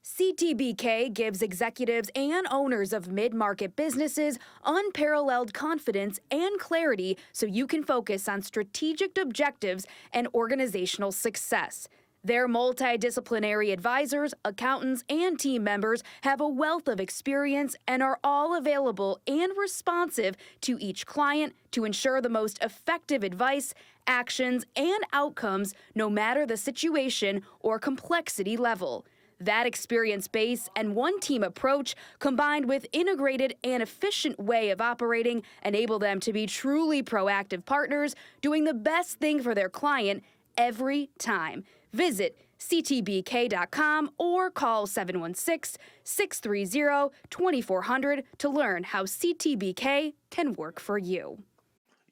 CTBK gives executives and owners of mid-market businesses unparalleled confidence and clarity so you can focus on strategic objectives and organizational success. Their multidisciplinary advisors, accountants, and team members have a wealth of experience and are all available and responsive to each client to ensure the most effective advice, actions, and outcomes no matter the situation or complexity level. That experience base and one-team approach, combined with integrated and efficient way of operating, enable them to be truly proactive partners, doing the best thing for their client every time. Visit ctbk.com or call 716-630-2400 to learn how CTBK can work for you.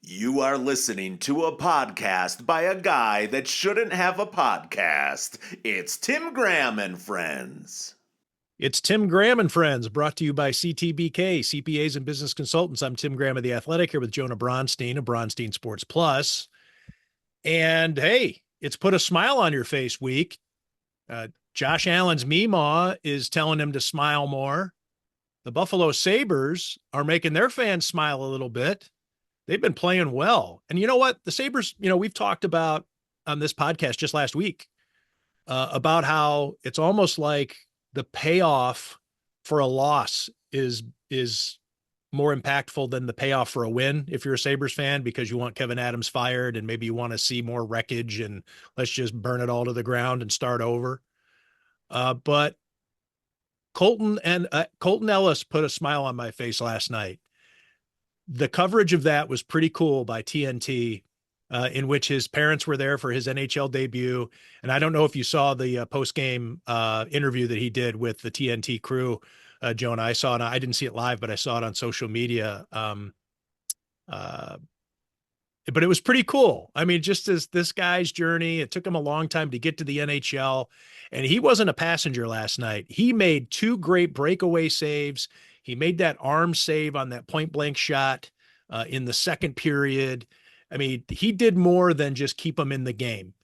You are listening to a podcast by a guy that shouldn't have a podcast. It's Tim Graham and Friends. It's Tim Graham and Friends, brought to you by CTBK, CPAs and Business Consultants. I'm Tim Graham of The Athletic, here with Jonah Bronstein of Bronstein Sports Plus. And hey, it's put a smile on your face week. Josh Allen's Meemaw is telling him to smile more. The Buffalo Sabres are making their fans smile a little bit. They've been playing well. And you know what? The Sabres, we've talked about on this podcast just last week about how it's almost like the payoff for a loss is more impactful than the payoff for a win if you're a Sabres fan, because you want Kevin Adams fired and maybe you want to see more wreckage and let's just burn it all to the ground and start over. But Colton Ellis put a smile on my face last night. The coverage of that was pretty cool by TNT, in which his parents were there for his NHL debut. And I don't know if you saw the post-game interview that he did with the TNT crew, Jonah. I saw it. I didn't see it live, but I saw it on social media. But it was pretty cool. I mean, just as this guy's journey, it took him a long time to get to the NHL, and he wasn't a passenger last night. He made two great breakaway saves. He made that arm save on that point blank shot in the second period. I mean, he did more than just keep him in the game.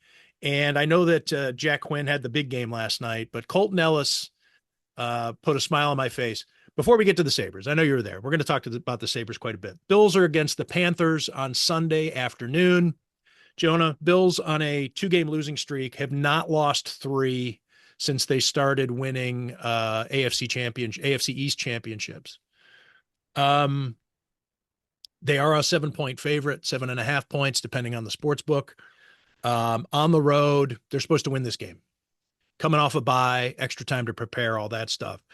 And I know that Jack Quinn had the big game last night, but Colton Ellis put a smile on my face. Before we get to the Sabres, I know you're there. We're going to talk about the Sabres quite a bit. Bills are against the Panthers on Sunday afternoon. Jonah, Bills on a 2-game losing streak, have not lost 3 since they started winning AFC East championships. They are a 7-point favorite, 7.5 points, depending on the sports book. On the road, they're supposed to win this game. Coming off a bye, extra time to prepare, all that stuff.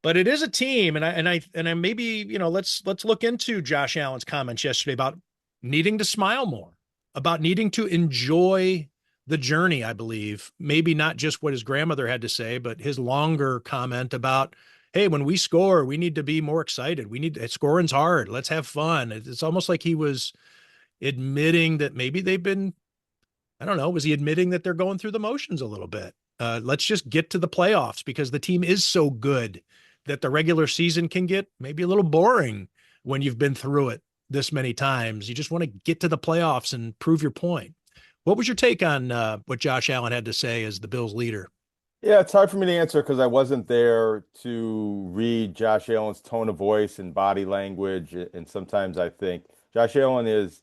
But it is a team, and I maybe, let's look into Josh Allen's comments yesterday about needing to smile more, about needing to enjoy the journey, I believe. Maybe not just what his grandmother had to say, but his longer comment about, hey, when we score, we need to be more excited. Scoring's hard. Let's have fun. It's almost like he was admitting that maybe they've been, I don't know, was he admitting that they're going through the motions a little bit? Let's just get to the playoffs, because the team is so good that the regular season can get maybe a little boring when you've been through it this many times. You just want to get to the playoffs and prove your point. What was your take on what Josh Allen had to say as the Bills leader? Yeah, it's hard for me to answer because I wasn't there to read Josh Allen's tone of voice and body language. And sometimes I think Josh Allen is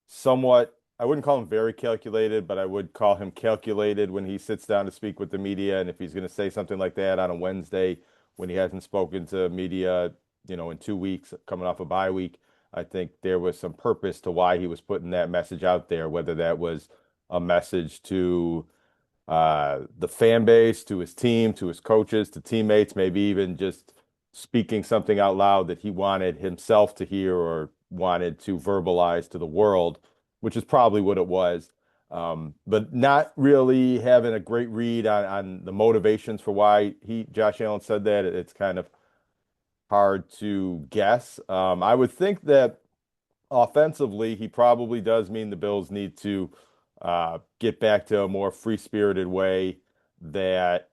somewhat, I wouldn't call him very calculated, but I would call him calculated when he sits down to speak with the media. And if he's going to say something like that on a Wednesday when he hasn't spoken to media, in 2 weeks coming off a bye week, I think there was some purpose to why he was putting that message out there, whether that was a message to the fan base, to his team, to his coaches, to teammates, maybe even just speaking something out loud that he wanted himself to hear or wanted to verbalize to the world, which is probably what it was. But not really having a great read on the motivations for why Josh Allen said that. It's kind of hard to guess. I would think that offensively, he probably does mean the Bills need to get back to a more free-spirited way that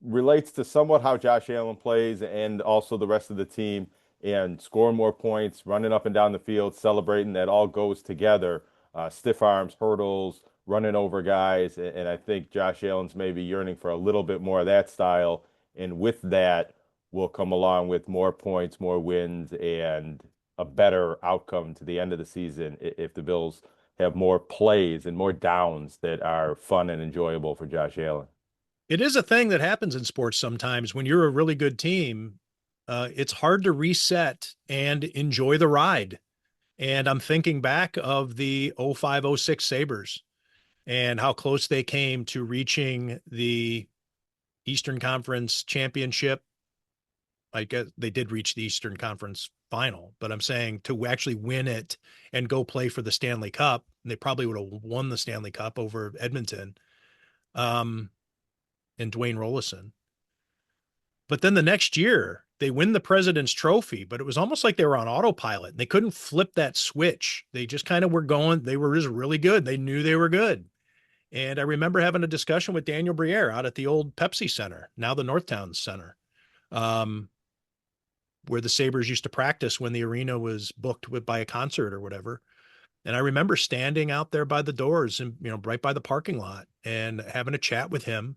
relates to somewhat how Josh Allen plays and also the rest of the team, and scoring more points, running up and down the field, celebrating. That all goes together. Stiff arms, hurdles, running over guys. And I think Josh Allen's maybe yearning for a little bit more of that style. And with that will come along with more points, more wins, and a better outcome to the end of the season if the Bills have more plays and more downs that are fun and enjoyable for Josh Allen. It is a thing that happens in sports sometimes when you're a really good team. It's hard to reset and enjoy the ride. And I'm thinking back of the 05-06 Sabres and how close they came to reaching the Eastern Conference championship. I guess they did reach the Eastern Conference final, but I'm saying to actually win it and go play for the Stanley Cup, they probably would have won the Stanley Cup over Edmonton, and Dwayne Rollison. But then the next year, they win the President's Trophy, but it was almost like they were on autopilot. They couldn't flip that switch. They just kind of were going. They were just really good. They knew they were good. And I remember having a discussion with Daniel Briere out at the old Pepsi Center, now the Northtown Center, where the Sabres used to practice when the arena was booked by a concert or whatever. And I remember standing out there by the doors and, right by the parking lot and having a chat with him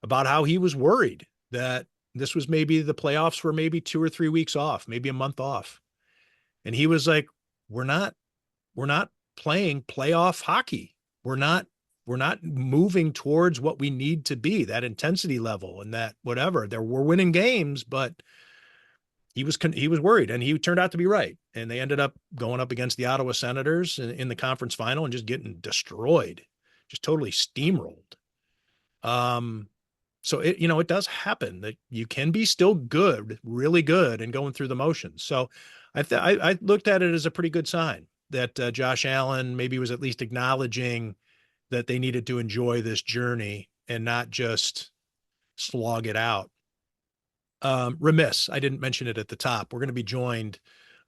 about how he was worried that this was maybe the playoffs were maybe 2 or 3 weeks off, maybe a month off. And he was like, we're not playing playoff hockey. We're not moving towards what we need to be, that intensity level and that whatever. We're winning games, but he was worried, and he turned out to be right. And they ended up going up against the Ottawa Senators in the conference final and just getting destroyed, just totally steamrolled. So it does happen that you can be still good, really good, and going through the motions. So I looked at it as a pretty good sign that Josh Allen maybe was at least acknowledging that they needed to enjoy this journey and not just slog it out. Remiss, I didn't mention it at the top. We're going to be joined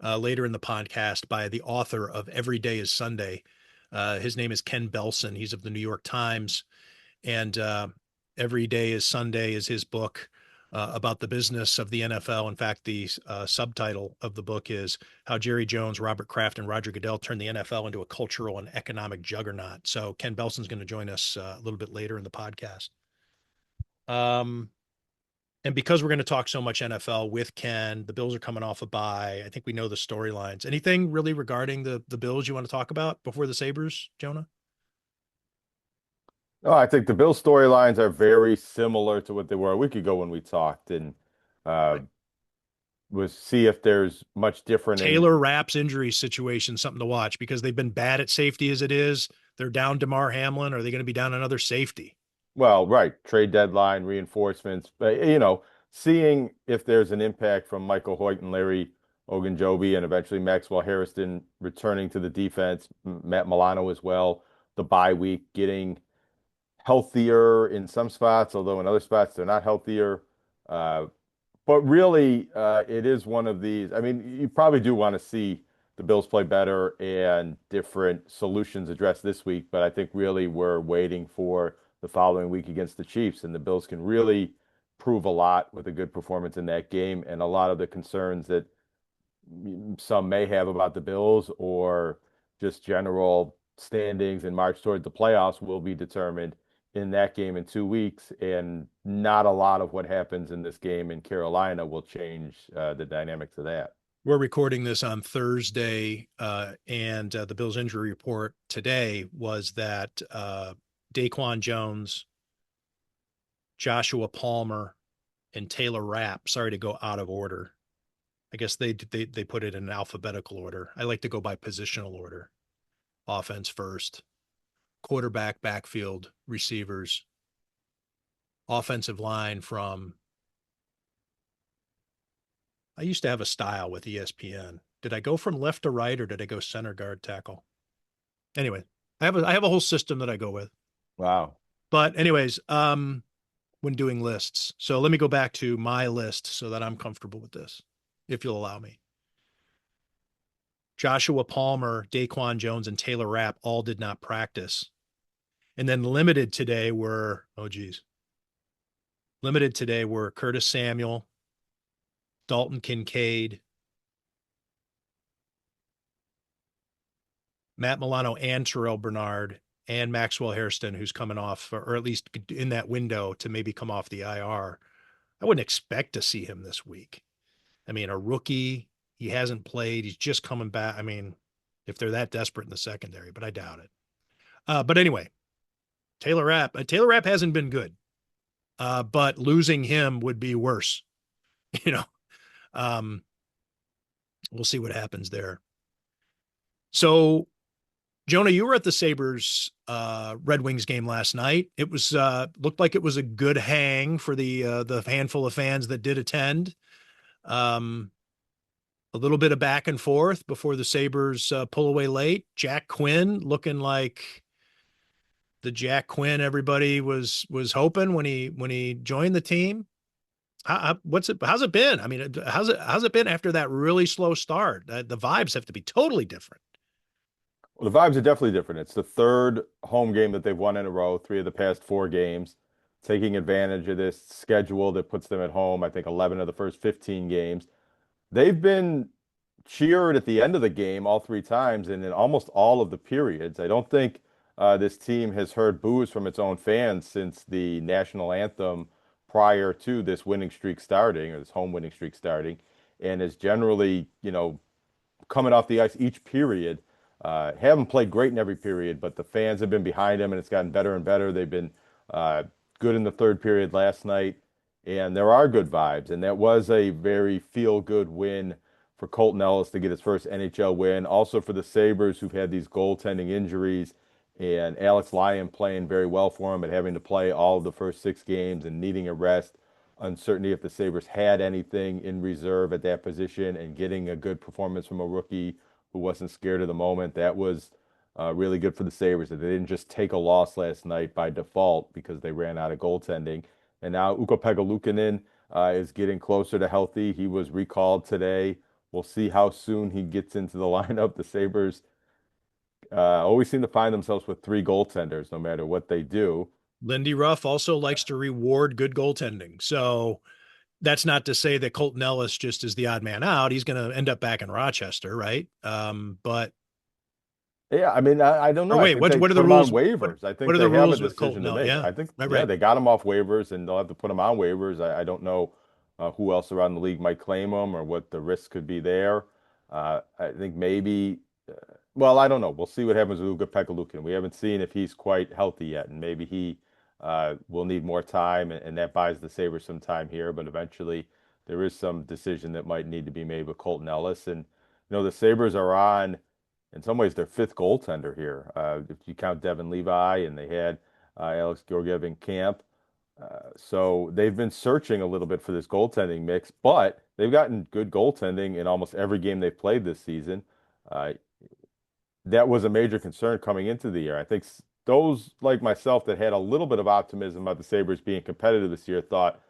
later in the podcast by the author of Every Day is Sunday. His name is Ken Belson. He's of the New York Times, and Every Day is Sunday is his book about the business of the NFL. In fact, the subtitle of the book is How Jerry Jones, Robert Kraft, and Roger Goodell Turned the NFL into a Cultural and Economic Juggernaut. So Ken Belson's going to join us a little bit later in the podcast. And because we're going to talk so much NFL with Ken, the Bills are coming off a bye. I think we know the storylines. Anything really regarding the Bills you want to talk about before the Sabres, Jonah? No, I think the Bills storylines are very similar to what they were a week ago when we talked, and was see if there's much different Taylor Rapp's injury situation, something to watch because they've been bad at safety as it is. They're down DeMar Hamlin. Are they going to be down another safety? Well, right, trade deadline, reinforcements, but seeing if there's an impact from Michael Hoyt and Larry Ogunjobi, and eventually Maxwell Harrison returning to the defense, Matt Milano as well, the bye week, getting healthier in some spots, although in other spots they're not healthier. But really, it is one of these. I mean, you probably do want to see the Bills play better and different solutions addressed this week, but I think really we're waiting for the following week against the Chiefs, and the Bills can really prove a lot with a good performance in that game, and a lot of the concerns that some may have about the Bills or just general standings and march toward the playoffs will be determined in that game in 2 weeks, and not a lot of what happens in this game in Carolina will change the dynamics of that. We're recording this on Thursday, and the Bills injury report today was that Daquan Jones, Joshua Palmer, and Taylor Rapp, sorry to go out of order. I guess they put it in alphabetical order. I like to go by positional order. Offense first, quarterback, backfield, receivers, offensive line from. I used to have a style with ESPN. Did I go from left to right or did I go center, guard, tackle? Anyway, I have a whole system that I go with. Wow. But anyways, when doing lists. So let me go back to my list so that I'm comfortable with this, if you'll allow me. Joshua Palmer, Daquan Jones, and Taylor Rapp all did not practice. And then limited today were Curtis Samuel, Dalton Kincaid, Matt Milano, and Terrell Bernard, and Maxwell Hairston, who's coming off, or at least in that window to maybe come off the IR. I wouldn't expect to see him this week. I mean, a rookie, he hasn't played. He's just coming back. I mean, if they're that desperate in the secondary, but I doubt it. But anyway, Taylor Rapp hasn't been good, but losing him would be worse. You know, we'll see what happens there. So, Jonah, you were at the Sabres Red Wings game last night. It was looked like it was a good hang for the handful of fans that did attend. A little bit of back and forth before the Sabres pull away late. Jack Quinn looking like the Jack Quinn everybody was hoping when he joined the team. How's it been? I mean, how's it been after that really slow start? The vibes have to be totally different. Well, the vibes are definitely different. It's the third home game that they've won in a row, 3 of the past 4 games, taking advantage of this schedule that puts them at home, I think 11 of the first 15 games. They've been cheered at the end of the game all 3 times and in almost all of the periods. I don't think this team has heard boos from its own fans since the national anthem prior to this winning streak starting, or this home winning streak starting, and is generally, coming off the ice each period. Haven't played great in every period, but the fans have been behind them, and it's gotten better and better. They've been good in the third period last night, and there are good vibes. And that was a very feel-good win for Colton Ellis to get his first NHL win. Also for the Sabres, who've had these goaltending injuries, and Alex Lyon playing very well for him, but having to play all of the first 6 games and needing a rest. Uncertainty if the Sabres had anything in reserve at that position, and getting a good performance from a rookie who wasn't scared of the moment. That was really good for the Sabres, that they didn't just take a loss last night by default because they ran out of goaltending. And now Ukko-Pekka is getting closer to healthy. He was recalled today. We'll see how soon he gets into the lineup. The Sabres always seem to find themselves with 3 goaltenders no matter what they do. Lindy Ruff also likes to reward good goaltending. So that's not to say that Colton Ellis just is the odd man out. He's going to end up back in Rochester, right? But yeah, I mean, I don't know. Wait, what are the rules? Waivers. I think what are they the have rules a with decision Colton to make. Yeah, I think right. they got him off waivers, and they'll have to put him on waivers. I don't know who else around the league might claim him or what the risk could be there. I think maybe. Well, I don't know. We'll see what happens with Ukko-Pekka. We haven't seen if he's quite healthy yet, and maybe he will need more time, and that buys the Sabres some time here. But eventually, there is some decision that might need to be made with Colton Ellis. And the Sabres are on, in some ways, their 5th goaltender here. If you count Devin Levi, and they had Alex Georgiev in camp. So they've been searching a little bit for this goaltending mix, but they've gotten good goaltending in almost every game they've played this season. That was a major concern coming into the year. I think those like myself that had a little bit of optimism about the Sabres being competitive this year thought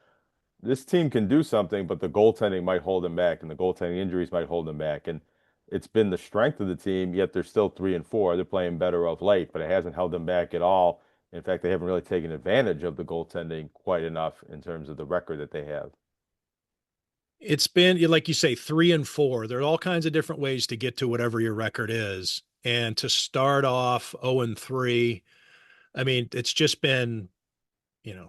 this team can do something, but the goaltending might hold them back, and the goaltending injuries might hold them back. And it's been the strength of the team, yet they're still 3-4. They're playing better of late, but it hasn't held them back at all. In fact, they haven't really taken advantage of the goaltending quite enough in terms of the record that they have. It's been, like you say, 3-4. There are all kinds of different ways to get to whatever your record is. And to start off 0-3, I mean, it's just been, it's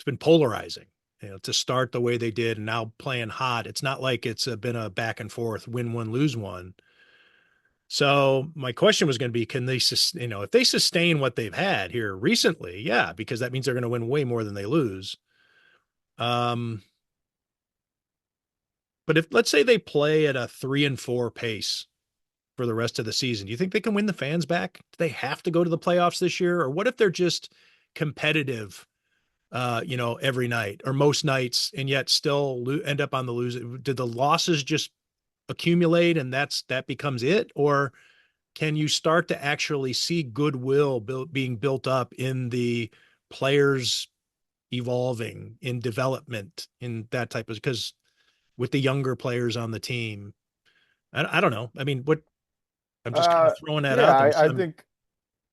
been polarizing, to start the way they did and now playing hot. It's not like it's been a back and forth, win one, lose one. So my question was going to be, can they, if they sustain what they've had here recently? Yeah, because that means they're going to win way more than they lose. But if, let's say they play at a 3-4 pace for the rest of the season, do you think they can win the fans back? Do they have to go to the playoffs this year? Or what if they're just competitive, every night or most nights, and yet still end up on the losing? Did the losses just accumulate and that becomes it? Or can you start to actually see goodwill being built up in the players evolving, in development, in that type of, because with the younger players on the team, I don't know. I mean, I'm just kind of throwing that out there. I think,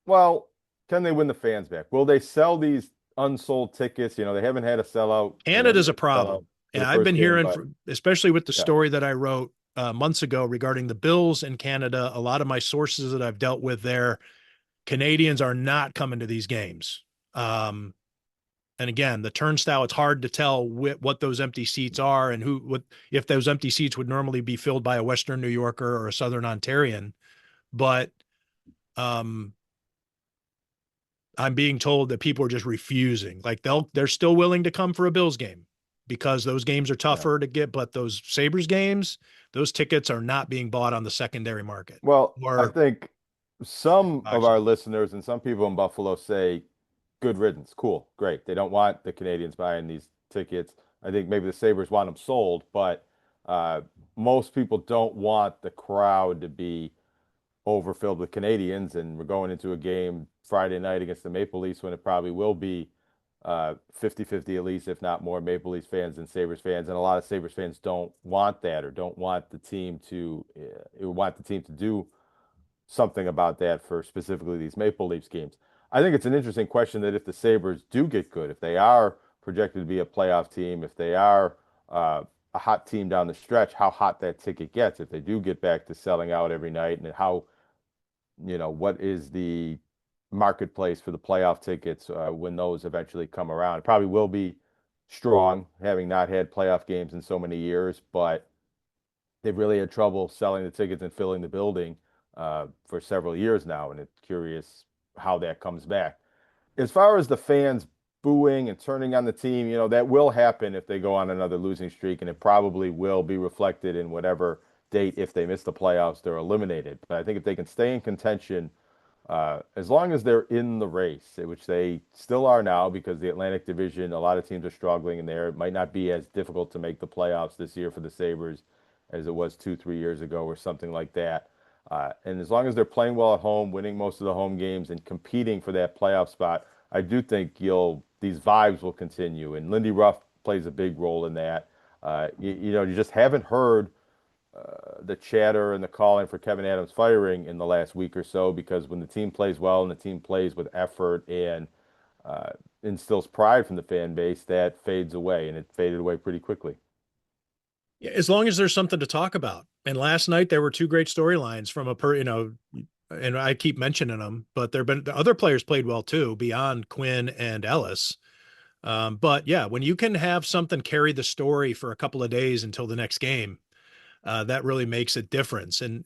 well, can they win the fans back? Will they sell these unsold tickets? They haven't had a sellout. Canada's a problem. Yeah, I've been hearing, especially with the story that I wrote months ago regarding the Bills in Canada, a lot of my sources that I've dealt with there Canadians are not coming to these games. And again, the turnstile, it's hard to tell what those empty seats are and if those empty seats would normally be filled by a Western New Yorker or a Southern Ontarian. But I'm being told that people are just refusing. Like they're still willing to come for a Bills game because those games are tougher to get, but those Sabres games, those tickets are not being bought on the secondary market. Well, I Or think some of our actually, listeners and some people in Buffalo say, good riddance, cool, great. They don't want the Canadians buying these tickets. I think maybe the Sabres want them sold, but most people don't want the crowd to be overfilled with Canadians. And we're going into a game Friday night against the Maple Leafs when it probably will be 50-50 at least, if not more, Maple Leafs fans than Sabres fans. And a lot of Sabres fans don't want that or don't want the team to do something about that for specifically these Maple Leafs games. I think it's an interesting question that if the Sabres do get good, if they are projected to be a playoff team, if they are a hot team down the stretch, how hot that ticket gets, if they do get back to selling out every night, and how, what is the marketplace for the playoff tickets when those eventually come around. It probably will be strong, having not had playoff games in so many years, but they've really had trouble selling the tickets and filling the building for several years now, and it's curious how that comes back. As far as the fans booing and turning on the team, that will happen if they go on another losing streak, and it probably will be reflected in whatever date, if they miss the playoffs, they're eliminated. But I think if they can stay in contention, as long as they're in the race, which they still are now because the Atlantic Division, a lot of teams are struggling in there. It might not be as difficult to make the playoffs this year for the Sabres as it was 2-3 years ago or something like that. And as long as they're playing well at home, winning most of the home games and competing for that playoff spot, I do think these vibes will continue. And Lindy Ruff plays a big role in that. You just haven't heard the chatter and the calling for Kevin Adams firing in the last week or so, because when the team plays well and the team plays with effort and instills pride from the fan base, that fades away, and it faded away pretty quickly. yeah, as long as there's something to talk about. And last night there were two great storylines from and I keep mentioning them, but the other players played well too, beyond Quinn and Ellis. But yeah, when you can have something carry the story for a couple of days until the next game, that really makes a difference. And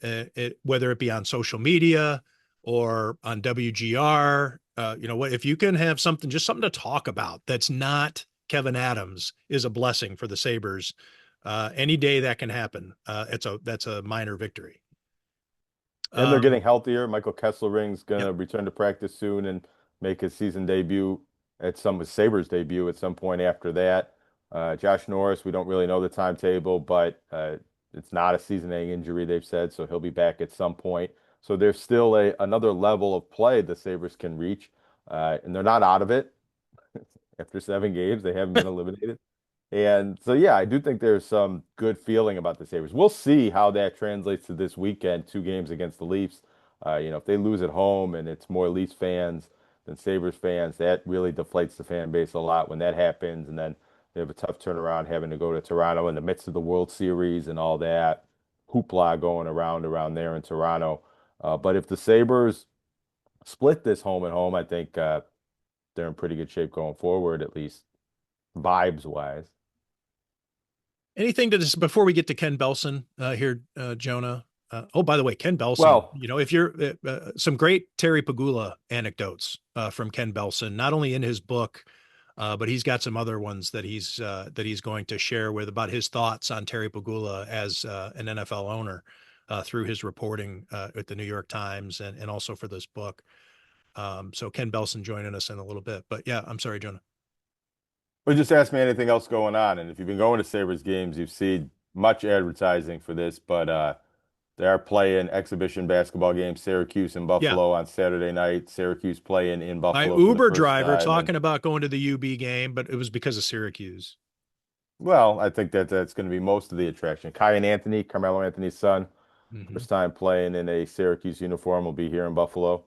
whether it be on social media or on WGR, if you can have just something to talk about that's not Kevin Adams, is a blessing for the Sabres. Any day that can happen. That's a minor victory. And they're getting healthier. Michael Kesselring's going to return to practice soon and make his season debut Sabres debut at some point after that. Josh Norris, we don't really know the timetable, but it's not a season-ending injury, they've said, so he'll be back at some point. So there's still another level of play the Sabres can reach, and they're not out of it. After 7 games, they haven't been eliminated. And so, yeah, I do think there's some good feeling about the Sabres. We'll see how that translates to this weekend, 2 games against the Leafs. If they lose at home and it's more Leafs fans than Sabres fans, that really deflates the fan base a lot when that happens. And then they have a tough turnaround having to go to Toronto in the midst of the World Series and all that hoopla going around there in Toronto. But if the Sabres split this home and home, I think they're in pretty good shape going forward, at least vibes wise. Anything to just before we get to Ken Belson here, Jonah? By the way, Ken Belson, Well, if you're some great Terry Pegula anecdotes from Ken Belson, not only in his book, but he's got some other ones that he's going to share about his thoughts on Terry Pegula as an NFL owner through his reporting at the New York Times and also for this book. So Ken Belson joining us in a little bit, but yeah, I'm sorry, Jonah. Well, just ask me anything else going on. And if you've been going to Sabres games, you've seen much advertising for this, but they are playing exhibition basketball games, Syracuse and Yeah. Buffalo on Saturday night. Syracuse playing in My Buffalo for the Uber first driver time. talking about going to the UB game, but it was because of Syracuse. Well, I think that's going to be most of the attraction. Kai and Anthony, Carmelo Anthony's son, first time playing in a Syracuse uniform, will be here in Buffalo.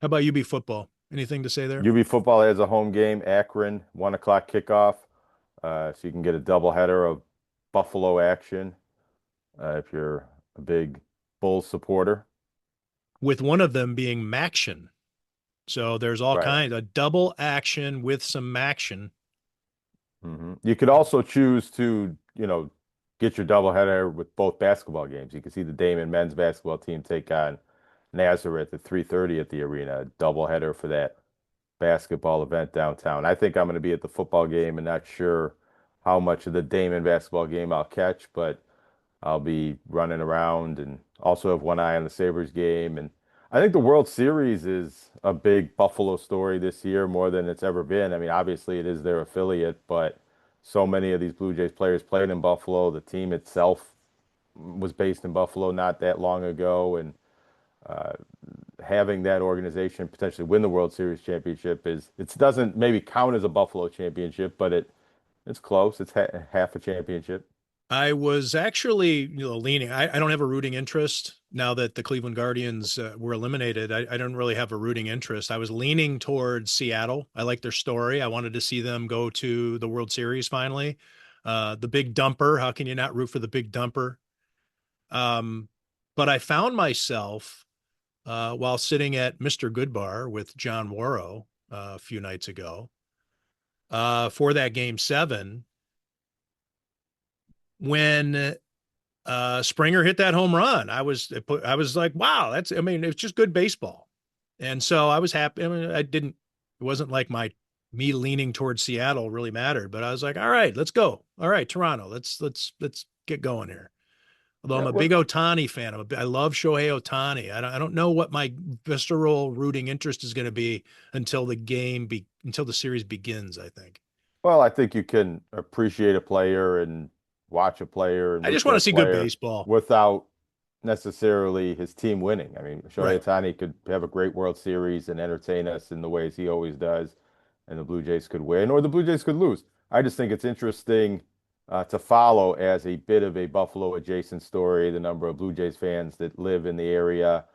How about UB football? Anything to say there? UB football has a home game, Akron, 1 o'clock kickoff. So you can get a doubleheader of Buffalo action if you're a big Bulls supporter. with one of them being Maction. So there's all kinds of double action with some Maction. You could also choose to, get your doubleheader with both basketball games. You can see the Damon men's basketball team take on Nazareth at 3:30 at the arena, a doubleheader for that basketball event downtown. I think I'm going to be at the football game and not sure how much of the Damon basketball game I'll catch, but I'll be running around and also have one eye on the Sabres game. And I think the World Series is a big Buffalo story this year more than it's ever been. I mean, obviously it is their affiliate, but so many of these Blue Jays players played in Buffalo. The team itself was based in Buffalo not that long ago. And having that organization potentially win the World Series championship it doesn't maybe count as a Buffalo championship, but it's close. It's half a championship. I was actually leaning. I don't have a rooting interest now that the Cleveland Guardians were eliminated. I don't really have a rooting interest. I was leaning towards Seattle. I like their story. I wanted to see them go to the World Series finally. The big dumper. How can you not root for the big dumper? But I found myself while sitting at Mr. Goodbar with John Worrow a few nights ago for that Game 7. When Springer hit that home run, I was like, wow, it's just good baseball. And so I was happy. I mean, it wasn't like me leaning towards Seattle really mattered, but I was like, all right, let's go. All right, Toronto, let's get going here. Although I'm a big Ohtani fan. I love Shohei Ohtani. I don't know what my visceral rooting interest is going to be until the series begins, I think. Well, I think you can appreciate a player and watch a player. And I just want to see good baseball without necessarily his team winning. I mean, Shohei Ohtani could have a great World Series and entertain us in the ways he always does, and the Blue Jays could win or the Blue Jays could lose. I just think it's interesting to follow as a bit of a Buffalo adjacent story, the number of Blue Jays fans that live in the area,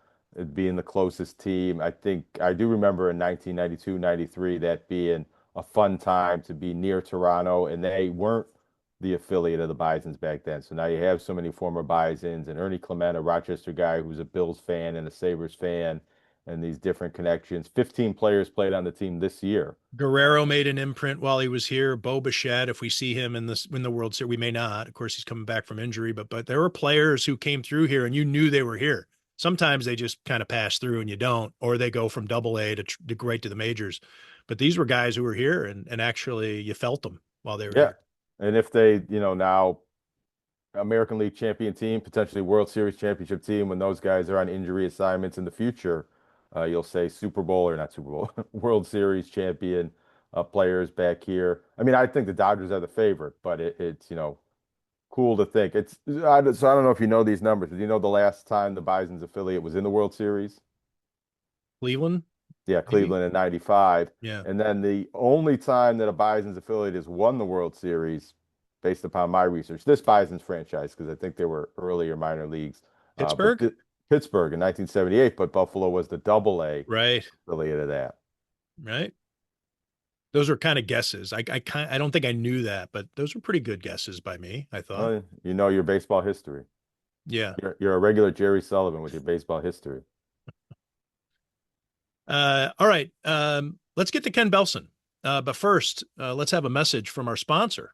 being the closest team. I think I do remember in 1992, 93, that being a fun time to be near Toronto, and they weren't the affiliate of the Bisons back then. So now you have so many former Bisons and Ernie Clement, a Rochester guy who's a Bills fan and a Sabres fan, and these different connections. 15 players played on the team this year. Guerrero made an imprint while he was here. Bo Bichette, if we see him in the World Series, we may not. Of course, he's coming back from injury, but there were players who came through here and you knew they were here. Sometimes they just kind of pass through and you don't, or they go from AA to right to the majors. But these were guys who were here and actually you felt them while they were here. And if they, now American League champion team, potentially World Series championship team, when those guys are on injury assignments in the future, you'll say World Series champion players back here. I mean, I think the Dodgers are the favorite, but it's, cool to think. So I don't know if you know these numbers. Do you know the last time the Bison's affiliate was in the World Series? Cleveland? Yeah, Cleveland in 95. Yeah. And then the only time that a Bison's affiliate has won the World Series, based upon my research, this Bison's franchise, because I think they were earlier minor leagues. Pittsburgh? Pittsburgh in 1978, but Buffalo was the AA affiliate of that. Right. Those are kind of guesses. I don't think I knew that, but those were pretty good guesses by me, I thought. You know your baseball history. Yeah. You're a regular Jerry Sullivan with your baseball history. All right. Let's get to Ken Belson. But first, let's have a message from our sponsor.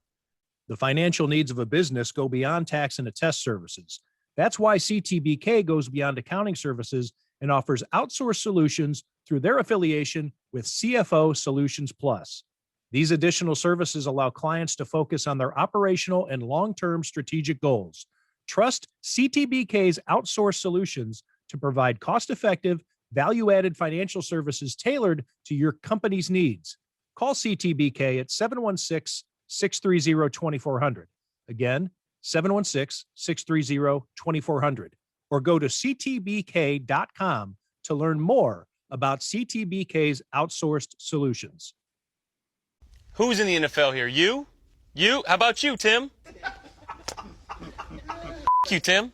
The financial needs of a business go beyond tax and attest services. That's why CTBK goes beyond accounting services and offers outsourced solutions through their affiliation with CFO Solutions Plus. These additional services allow clients to focus on their operational and long-term strategic goals. Trust CTBK's outsourced solutions to provide cost-effective, value-added financial services tailored to your company's needs. Call CTBK at 716-630-2400. Again, 716-630-2400. Or go to ctbk.com to learn more about CTBK's outsourced solutions. Who's in the NFL here? You? You? How about you, Tim? You, Tim.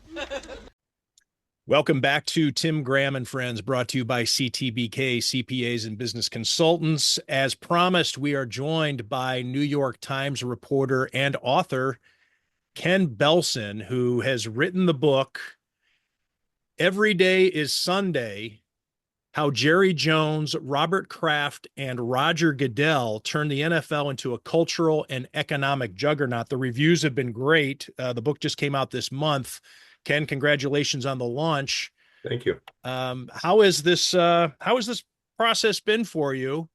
Welcome back to Tim Graham and Friends, brought to you by CTBK, CPAs and Business Consultants. As promised, we are joined by New York Times reporter and author Ken Belson, who has written the book Every Day is Sunday, how Jerry Jones, Robert Kraft, and Roger Goodell turned the NFL into a cultural and economic juggernaut. The reviews have been great. The book just came out this month. Ken, congratulations on the launch. Thank you. How has this process been for you?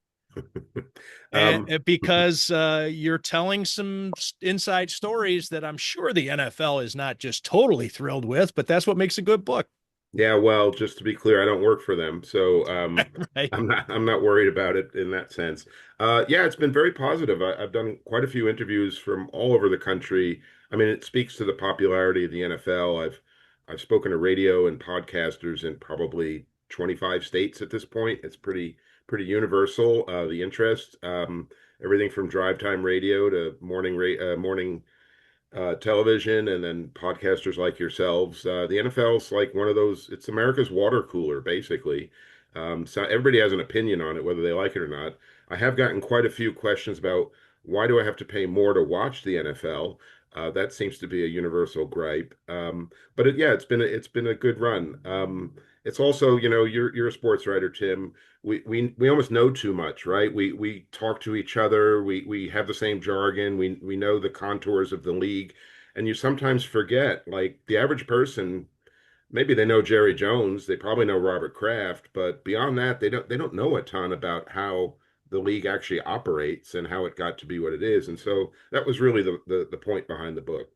And because you're telling some inside stories that I'm sure the NFL is not just totally thrilled with, but that's what makes a good book. Yeah, well, just to be clear, I don't work for them, so Right. I'm not worried about it in that sense. Yeah, it's been very positive. I've done quite a few interviews from all over the country. I mean, it speaks to the popularity of the NFL. I've spoken to radio and podcasters in probably 25 states at this point. It's pretty universal, the interest. Everything from drive time radio to morning television, and then podcasters like yourselves. The NFL's like one of those, it's America's water cooler, basically. So everybody has an opinion on it, whether they like it or not. I have gotten quite a few questions about why do I have to pay more to watch the NFL? That seems to be a universal gripe. But yeah, it's been a good run. It's also, you're a sports writer, Tim. We almost know too much, right? We talk to each other. We have the same jargon. We know the contours of the league, and you sometimes forget. Like the average person, maybe they know Jerry Jones, they probably know Robert Kraft, but beyond that, they don't know a ton about how the league actually operates and how it got to be what it is. And so that was really the point behind the book.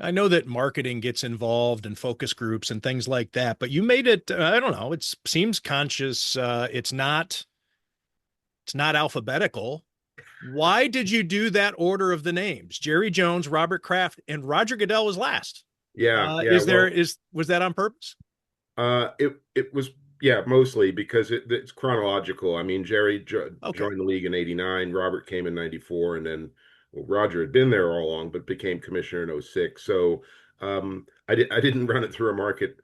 I know that marketing gets involved and focus groups and things like that, but you made it, I don't know, it seems conscious. It's not alphabetical. Why did you do that order of the names? Jerry Jones, Robert Kraft, and Roger Goodell was last. Yeah, yeah. Is there Well, is was that on purpose? it was, yeah, mostly because it's chronological. I mean, Jerry Okay. joined the league in '89, Robert came in '94, and then, well, Roger had been there all along, but became commissioner in '06. So I didn't run it through a market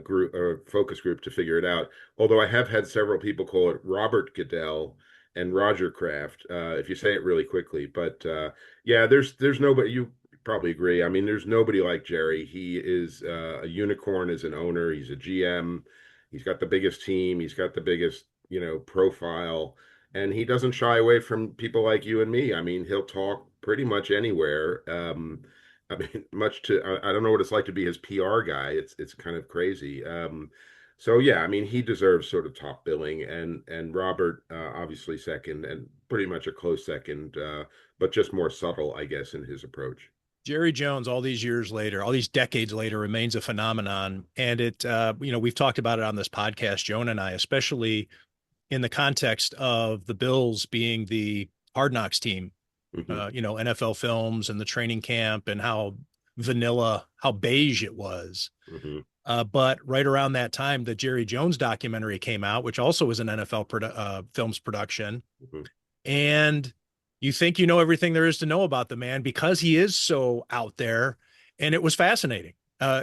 group or focus group to figure it out. Although I have had several people call it Robert Goodell and Roger Kraft, if you say it really quickly. But yeah, there's nobody. You probably agree. I mean, there's nobody like Jerry. He is a unicorn as an owner. He's a GM. He's got the biggest team. He's got the biggest, profile, and he doesn't shy away from people like you and me. I mean, he'll talk pretty much anywhere. I mean, much to I don't know what it's like to be his PR guy. It's kind of crazy. So yeah, I mean, he deserves sort of top billing, and Robert obviously second, and pretty much a close second, but just more subtle, I guess, in his approach. Jerry Jones, all these years later, all these decades later, remains a phenomenon. And we've talked about it on this podcast, Joan and I, especially in the context of the Bills being the Hard Knocks team, Hmm. NFL films and the training camp and how vanilla, how beige it was. Hmm. But right around that time, the Jerry Jones documentary came out, which also was an NFL films production. Hmm. And you think you know everything there is to know about the man because he is so out there. And it was fascinating.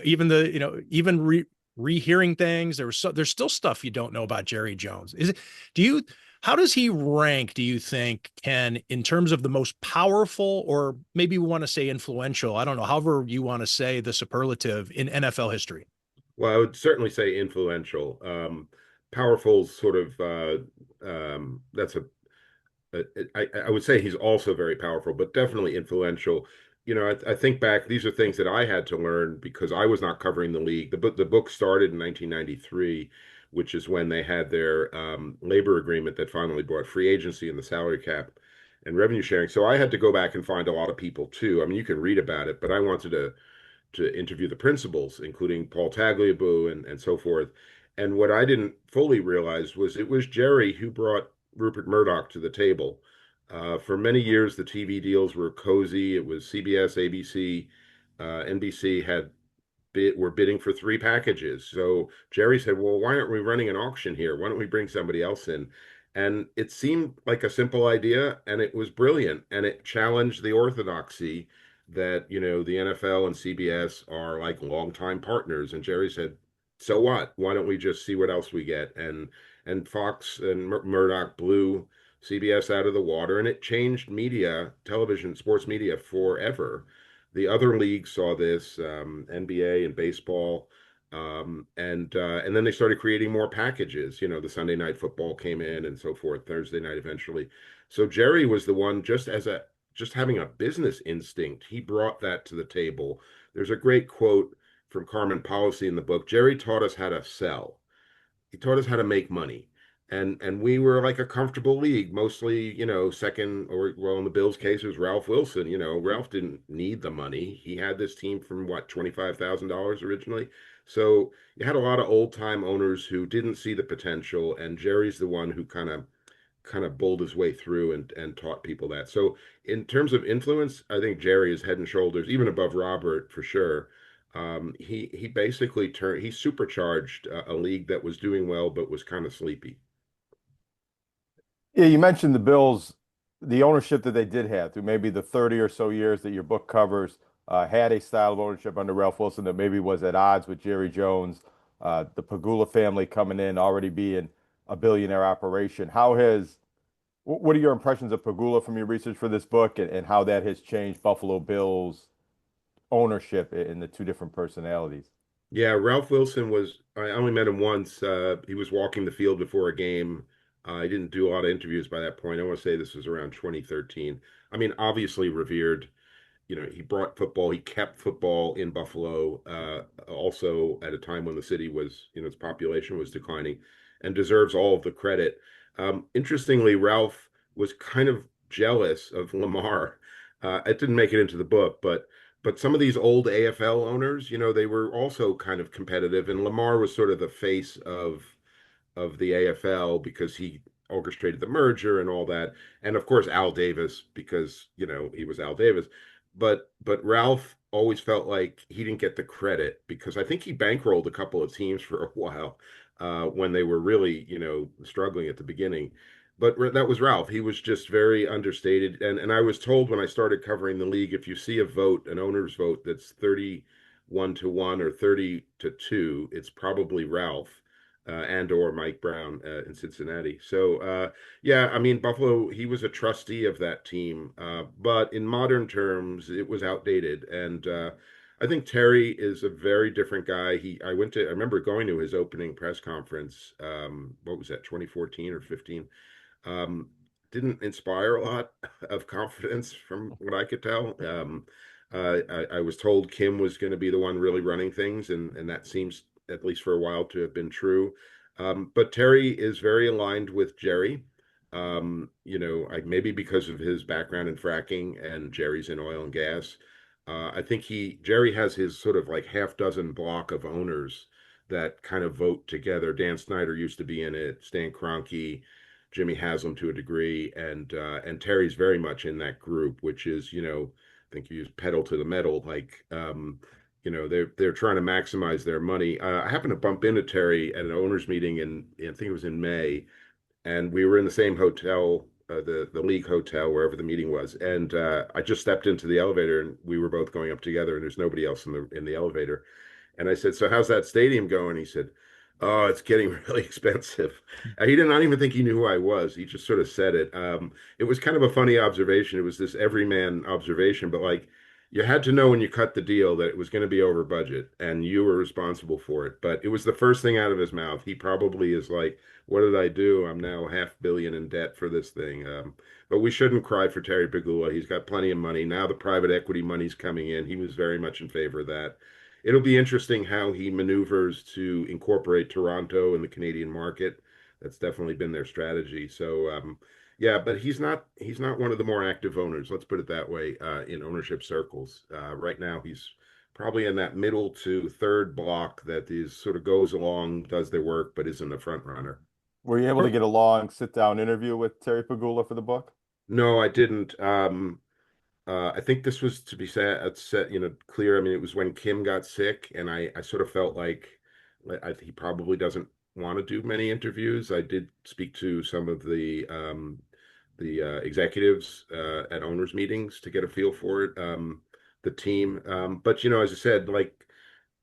Even rehearing things, there's still stuff you don't know about Jerry Jones. Do you, how does he rank, do you think, Ken, in terms of the most powerful, or maybe we want to say influential? I don't know, however you want to say the superlative in NFL history. Well, I would certainly say influential. Powerful, sort of. That's I would say he's also very powerful, but definitely influential. I think back, these are things that I had to learn because I was not covering the league. The book started in 1993, which is when they had their labor agreement that finally brought free agency and the salary cap and revenue sharing. So I had to go back and find a lot of people too. I mean, you can read about it, but I wanted to interview the principals, including Paul Tagliabue and so forth. And what I didn't fully realize was it was Jerry who brought Rupert Murdoch to the table. For many years, the TV deals were cozy. It was CBS, ABC, NBC were bidding for three packages. So Jerry said, "Well, why aren't we running an auction here? Why don't we bring somebody else in?" And it seemed like a simple idea, and it was brilliant, and it challenged the orthodoxy that the NFL and CBS are like longtime partners. And Jerry said, "So what? Why don't we just see what else we get?" And Fox and Murdoch blew CBS out of the water, and it changed media, television, sports media forever. The other leagues saw this, NBA and baseball, and then they started creating more packages. You know, the Sunday night football came in and so forth, Thursday night eventually. So Jerry was the one, just having a business instinct. He brought that to the table. There's a great quote from Carmen Policy in the book. Jerry taught us how to sell. He taught us how to make money. And we were like a comfortable league, mostly, second, or well, in the Bills' case, it was Ralph Wilson. Ralph didn't need the money. He had this team from what, $25,000 originally. So you had a lot of old time owners who didn't see the potential, and Jerry's the one who kind of bowled his way through and taught people that. So in terms of influence, I think Jerry is head and shoulders, even above Robert for sure. He basically he supercharged a league that was doing well but was kind of sleepy. Yeah, you mentioned the Bills, the ownership that they did have through maybe the 30 or so years that your book covers, had a style of ownership under Ralph Wilson that maybe was at odds with Jerry Jones, the Pegula family coming in, already being a billionaire operation. What are your impressions of Pegula from your research for this book, and how that has changed Buffalo Bills ownership in the two different personalities? Yeah, Ralph Wilson I only met him once. He was walking the field before a game. I didn't do a lot of interviews by that point. I want to say this was around 2013. I mean, obviously revered. He brought football, he kept football in Buffalo, also at a time when the city was, its population was declining, and deserves all of the credit. Interestingly, Ralph was kind of jealous of Lamar. It didn't make it into the book, but some of these old AFL owners, they were also kind of competitive, and Lamar was sort of the face of the AFL because he orchestrated the merger and all that. And of course, Al Davis, because, he was Al Davis. But Ralph always felt like he didn't get the credit because I think he bankrolled a couple of teams for a while when they were really, struggling at the beginning. But that was Ralph. He was just very understated. And I was told when I started covering the league, if you see a vote, an owner's vote that's 31-1 or 30-2, it's probably Ralph. And or Mike Brown in Cincinnati. So yeah, I mean Buffalo. He was a trustee of that team, but in modern terms, it was outdated. And I think Terry is a very different guy. I remember going to his opening press conference. What was that? 2014 or 15? Um, didn't inspire a lot of confidence from what I could tell. I was told Kim was going to be the one really running things, and that seems, at least for a while, to have been true. But Terry is very aligned with Jerry. Maybe because of his background in fracking, and Jerry's in oil and gas. I think Jerry has his sort of like half dozen block of owners that kind of vote together. Dan Snyder used to be in it, Stan Kroenke, Jimmy Haslam to a degree, and Terry's very much in that group, which is, I think you use pedal to the metal, like they're trying to maximize their money. I happened to bump into Terry at an owners meeting I think it was in May, and we were in the same hotel, the league hotel, wherever the meeting was. And I just stepped into the elevator, and we were both going up together, and there's nobody else in the elevator. And I said, "So how's that stadium going?" He said, "Oh, it's getting really expensive." He didn't. I don't even think he knew who I was. He just sort of said it. It was kind of a funny observation. It was this everyman observation, but like you had to know when you cut the deal that it was going to be over budget, and you were responsible for it. But it was the first thing out of his mouth. He probably is like, "What did I do? I'm now $500 million in debt for this thing." But we shouldn't cry for Terry Pegula. He's got plenty of money now. The private equity money's coming in. He was very much in favor of that. It'll be interesting how he maneuvers to incorporate Toronto in the Canadian market. That's definitely been their strategy. So yeah, but he's not one of the more active owners. Let's put it that way in ownership circles. Right now, he's probably in that middle to third block that is sort of goes along, does their work, but isn't a front runner. Were you able to get a long sit-down interview with Terry Pegula for the book? No, I didn't. I think this was to be set, clear. I mean, it was when Kim got sick, and I sort of felt like he probably doesn't want to do many interviews. I did speak to some of the executives at owners meetings to get a feel for it, the team. But as I said, like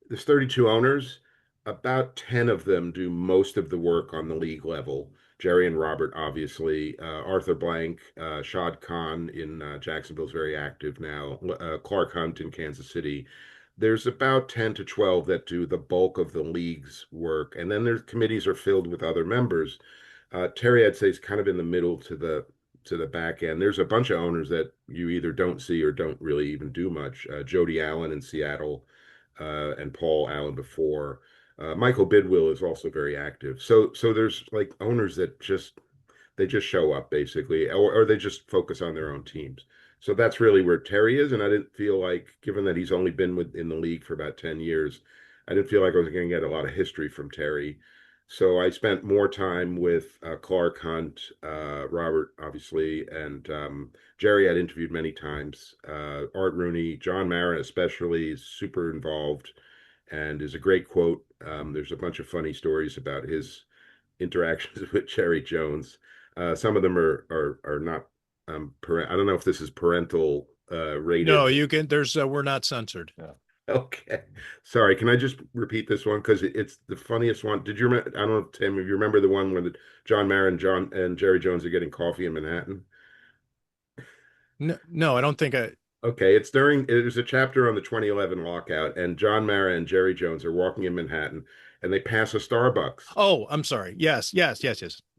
there's 32 owners, about 10 of them do most of the work on the league level. Jerry and Robert, obviously, Arthur Blank, Shad Khan in Jacksonville is very active now, Clark Hunt in Kansas City. There's about 10 to 12 that do the bulk of the league's work, and then their committees are filled with other members. Terry, I'd say, is kind of in the middle to the back end. There's a bunch of owners that you either don't see or don't really even do much. Jody Allen in Seattle, and Paul Allen before. Michael Bidwill is also very active. So there's like owners that they just show up basically, or they just focus on their own teams. So that's really where Terry is, and I didn't feel like, given that he's only been in the league for about 10 years, I didn't feel like I was going to get a lot of history from Terry. So I spent more time with Clark Hunt, Robert, obviously, and Jerry I'd interviewed many times. Art Rooney, John Mara especially is super involved and is a great quote. There's a bunch of funny stories about his interactions with Jerry Jones. Some of them are not. I don't know if this is parental rated. No, you can. There's we're not censored. Yeah. Okay. Sorry, can I just repeat this one? Because it's the funniest one. Did you remember? I don't know, Tim, if you remember the one where John Mayer and Jerry Jones are getting coffee in Manhattan? No, I don't think I. Okay, there's a chapter on the 2011 lockout, and John Mara and Jerry Jones are walking in Manhattan, and they pass a Starbucks. Oh, I'm sorry. Yes. Yeah,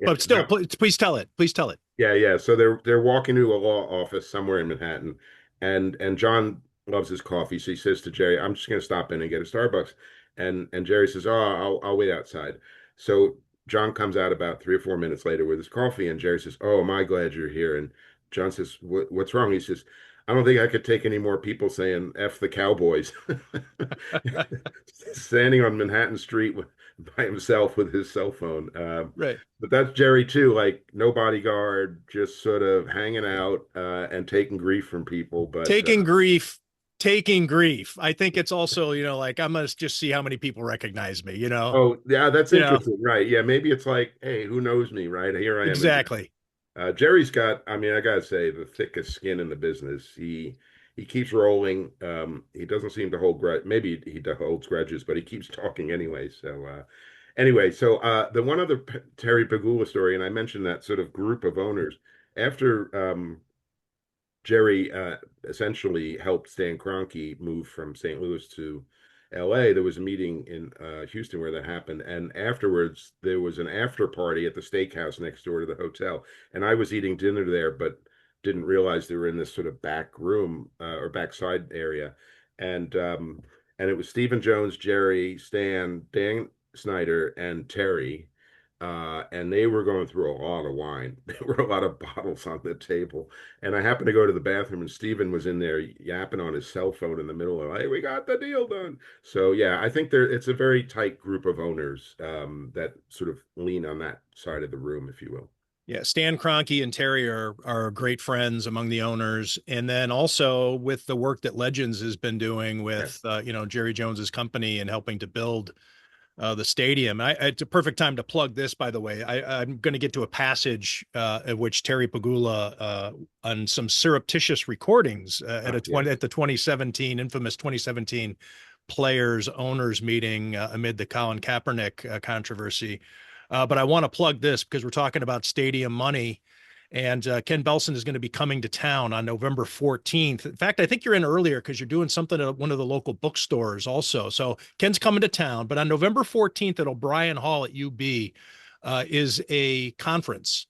But still, now, please tell it. Please tell it. yeah. So they're walking to a law office somewhere in Manhattan, and John loves his coffee, so he says to Jerry, "I'm just going to stop in and get a Starbucks," and Jerry says, "Oh, I'll wait outside." So John comes out about 3 or 4 minutes later with his coffee, and Jerry says, "Oh, am I glad you're here?" And John says, "What's wrong?" He says, "I don't think I could take any more people saying F the Cowboys." Standing on Manhattan Street by himself with his cell phone. Right. But that's Jerry too, like no bodyguard, just sort of hanging out and taking grief from people. But Taking grief. I think it's also, like I'm gonna just see how many people recognize me, oh yeah, that's You know. interesting, right? Yeah, maybe it's like, hey, who knows me, right? Here I am. Exactly. Jerry's got, I mean, I gotta say, the thickest skin in the business. He keeps rolling. He doesn't seem to hold grudge. Maybe he holds grudges, but he keeps talking anyway. So the one other Terry Pegula story, and I mentioned that sort of group of owners after Jerry essentially helped Stan Kroenke move from St. Louis to LA. There was a meeting in Houston where that happened. And afterwards, there was an after party at the steakhouse next door to the hotel. And I was eating dinner there, but didn't realize they were in this sort of back room or backside area. And it was Stephen Jones, Jerry, Stan, Dan Snyder, and Terry. And they were going through a lot of wine. There were a lot of bottles on the table. And I happened to go to the bathroom, and Stephen was in there yapping on his cell phone in the middle of, hey, we got the deal done. So, yeah, I think it's a very tight group of owners that sort of lean on that side of the room, if you will. Yeah, Stan Kroenke and Terry are great friends among the owners, and then also with the work that Legends has been doing with Jerry Jones's company and helping to build the stadium. It's a perfect time to plug this, by the way. I'm going to get to a passage at which Terry Pegula on some surreptitious recordings at the 2017 infamous 2017 players owners meeting amid the Colin Kaepernick controversy. But I want to plug this because we're talking about stadium money. And Ken Belson is going to be coming to town on November 14th. In fact, I think you're in earlier because you're doing something at one of the local bookstores also. So Ken's coming to town. But on November 14th at O'Brien Hall at UB is a conference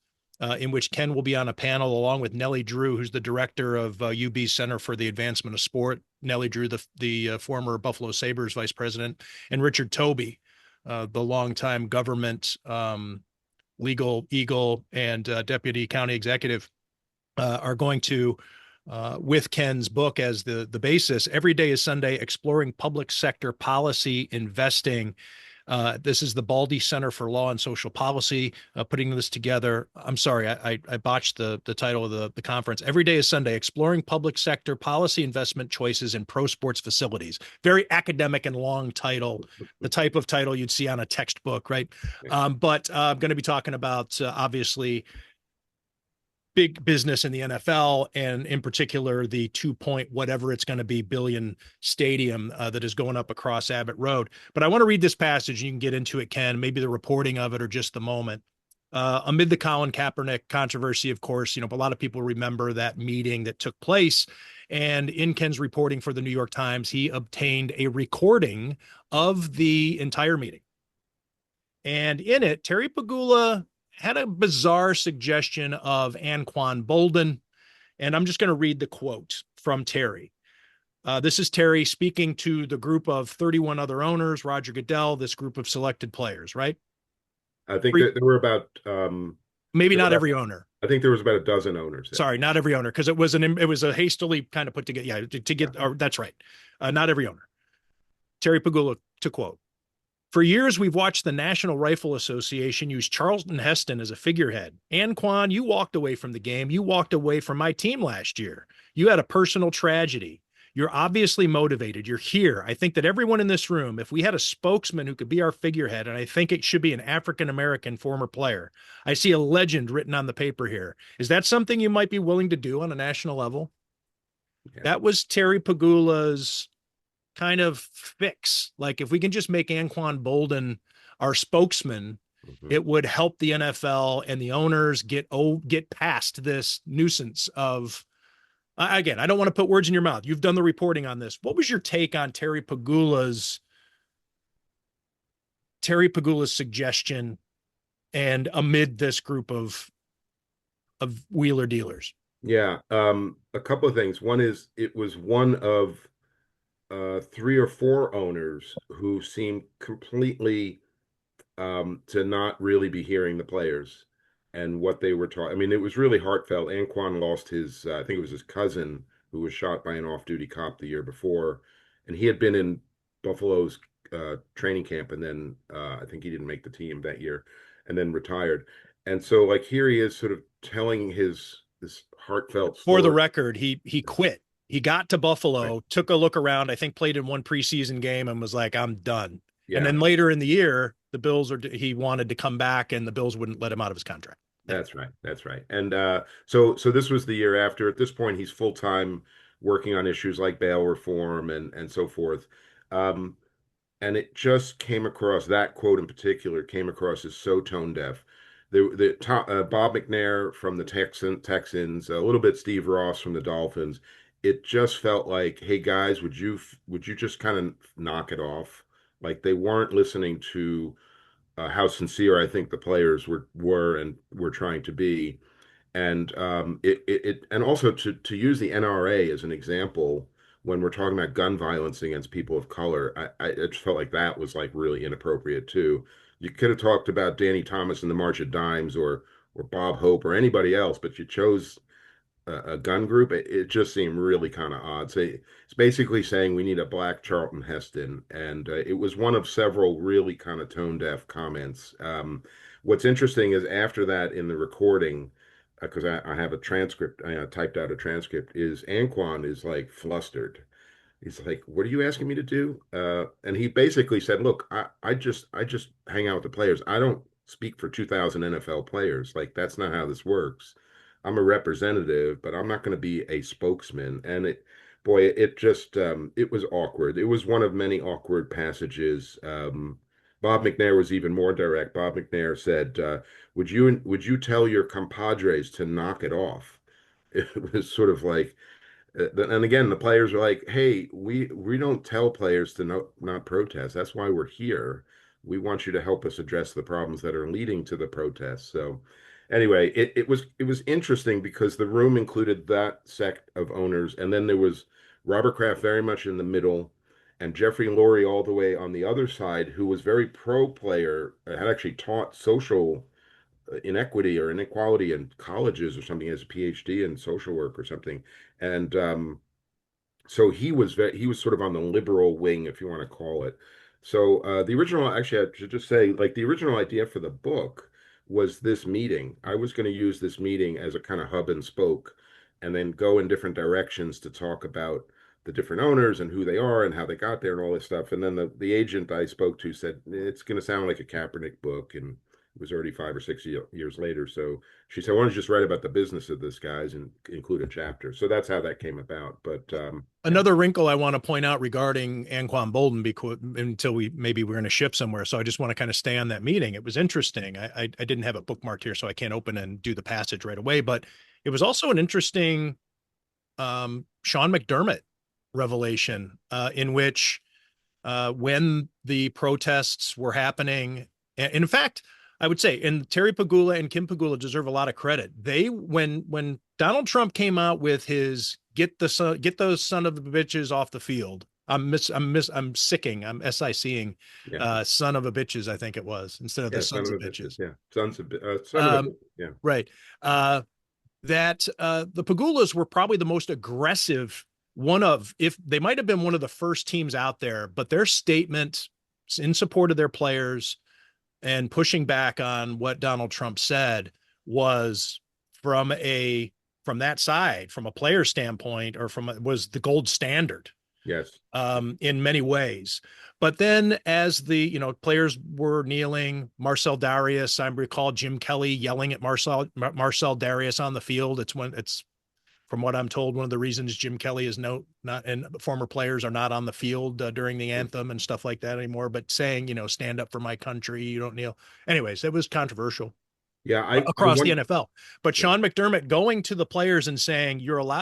in which Ken will be on a panel along with Nellie Drew, who's the director of UB Center for the Advancement of Sport. Nellie Drew, the former Buffalo Sabres vice president, and Richard Toby, the longtime government legal eagle and deputy county executive are going to, with Ken's book as the basis, Every Day is Sunday, Exploring Public Sector Policy Investing. This is the Baldy Center for Law and Social Policy putting this together. I'm sorry, I botched the title of the conference. Every Day is Sunday, Exploring Public Sector Policy Investment Choices in Pro Sports Facilities. Very academic and long title, the type of title you'd see on a textbook, right? But I'm going to be talking about, obviously, big business in the NFL, and in particular, the 2 whatever it's going to be billion stadium that is going up across Abbott Road. But I want to read this passage, and you can get into it, Ken, maybe the reporting of it or just the moment. amid the Colin Kaepernick controversy, of course, a lot of people remember that meeting that took place. And in Ken's reporting for the New York Times, he obtained a recording of the entire meeting. And in it, Terry Pegula had a bizarre suggestion of Anquan Boldin. And I'm just going to read the quote from Terry. This is Terry speaking to the group of 31 other owners, Roger Goodell, this group of selected players, right? I think that there were about maybe not every owner. I think there was about a dozen owners there. Sorry, not every owner, because it was a hastily kind of put together. Yeah, to get that's right. Not every owner. Terry Pegula, to quote, "For years, we've watched the National Rifle Association use Charlton Heston as a figurehead. Anquan, you walked away from the game. You walked away from my team last year. You had a personal tragedy. You're obviously motivated. You're here. I think that everyone in this room, if we had a spokesman who could be our figurehead, and I think it should be an African-American former player. I see a legend written on the paper here. Is that something you might be willing to do on a national level?" Yeah. That was Terry Pegula's kind of fix. Like, if we can just make Anquan Boldin our spokesman, it would help the NFL and the owners get past this nuisance of, again, I don't want to put words in your mouth. You've done the reporting on this. What was your take on Terry Pegula's suggestion and amid this group of wheeler dealers? Yeah. A couple of things. One is it was one of 3 or 4 owners who seemed completely to not really be hearing the players and what they were talking. I mean, it was really heartfelt. Anquan lost his, I think it was his cousin who was shot by an off-duty cop the year before, and he had been in Buffalo's training camp, and then I think he didn't make the team that year, and then retired. And so, like, here he is, sort of telling this heartfelt story. For the record, he quit. He got to Buffalo, right, took a look around, I think played in one preseason game, and was like, "I'm done." Yeah. And then later in the year, he wanted to come back, and the Bills wouldn't let him out of his contract. That's right. That's right. And so this was the year after. At this point, he's full-time working on issues like bail reform and so forth. And it just came across, that quote in particular came across as so tone deaf. Bob McNair from the Texans, a little bit Steve Ross from the Dolphins. It just felt like, hey guys, would you just kind of knock it off? Like, they weren't listening to how sincere I think the players were and were trying to be, and and also to use the NRA as an example when we're talking about gun violence against people of color. I just felt like that was like really inappropriate too. You could have talked about Danny Thomas and the March of Dimes or Bob Hope or anybody else, but you chose a gun group. It just seemed really kind of odd. So it's basically saying we need a black Charlton Heston, and it was one of several really kind of tone deaf comments. What's interesting is after that in the recording, because I have a transcript, I typed out a transcript, is Anquan is like flustered. He's like, "What are you asking me to do?" And he basically said, "Look, I just hang out with the players. I don't speak for 2,000 NFL players. Like, that's not how this works. I'm a representative, but I'm not going to be a spokesman." And it just it was awkward. It was one of many awkward passages. Bob McNair was even more direct. Bob McNair said, would you tell your compadres to knock it off?" It was sort of like, and again, the players are like, "Hey, we don't tell players to not protest. That's why we're here. We want you to help us address the problems that are leading to the protests." So anyway, it was interesting because the room included that sect of owners, and then there was Robert Kraft very much in the middle, and Jeffrey Lurie all the way on the other side, who was very pro player, had actually taught social inequity or inequality in colleges or something, as a PhD in social work or something. And so he was sort of on the liberal wing, if you want to call it. So the original, actually, I should just say, like, the original idea for the book was this meeting. I was going to use this meeting as a kind of hub and spoke, and then go in different directions to talk about the different owners and who they are and how they got there and all this stuff. And then the agent I spoke to said, it's going to sound like a Kaepernick book, and It was already 5 or 6 years later. So she said, "Why don't you just write about the business of this, guys, and include a chapter?" So that's how that came about. But Another wrinkle I want to point out regarding Anquan Bolden, because until we're going to ship somewhere. So I just want to kind of stay on that meeting. It was interesting. I didn't have it bookmarked here, so I can't open and do the passage right away. But it was also an interesting Sean McDermott revelation, in which when the protests were happening, and in fact, I would say, and Terry Pegula and Kim Pegula deserve a lot of credit. They, when Donald Trump came out with his get those son of bitches off the field. I'm sicking. I'm SICing, yeah, son of a bitches, I think it was, instead of the yeah, son sons of of a bitches. bitches. Yeah, son of a yeah. Right. That the Pagulas were probably the most aggressive if they might have been one of the first teams out there, but their statement in support of their players and pushing back on what Donald Trump said was from that side, from a player standpoint, or was the gold standard. Yes. In many ways. But then as the players were kneeling, Marcel Darius, I recall Jim Kelly yelling at Marcel Darius on the field. It's from what I'm told, one of the reasons Jim Kelly is not and former players are not on the field during the anthem and stuff like that anymore, but saying, stand up for my country, you don't kneel. Anyways, it was controversial Yeah, across the NFL. But yeah. Sean McDermott going to the players and saying,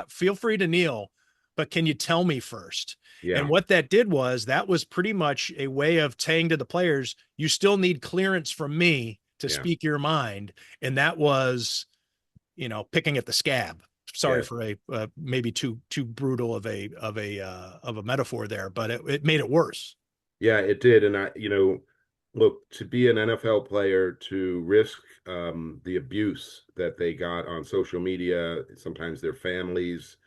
feel free to kneel, but can you tell me first? Yeah. And what that did was that was pretty much a way of saying to the players, you still need clearance from me to speak your mind. And that was, picking at the scab. Sorry for a maybe too brutal of a metaphor there, but it made it worse. Yeah, it did. And look, to be an NFL player, to risk the abuse that they got on social media, sometimes their families,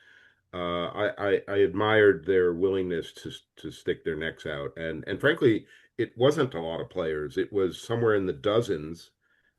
I admired their willingness to stick their necks out. And frankly, it wasn't a lot of players. It was somewhere in the dozens.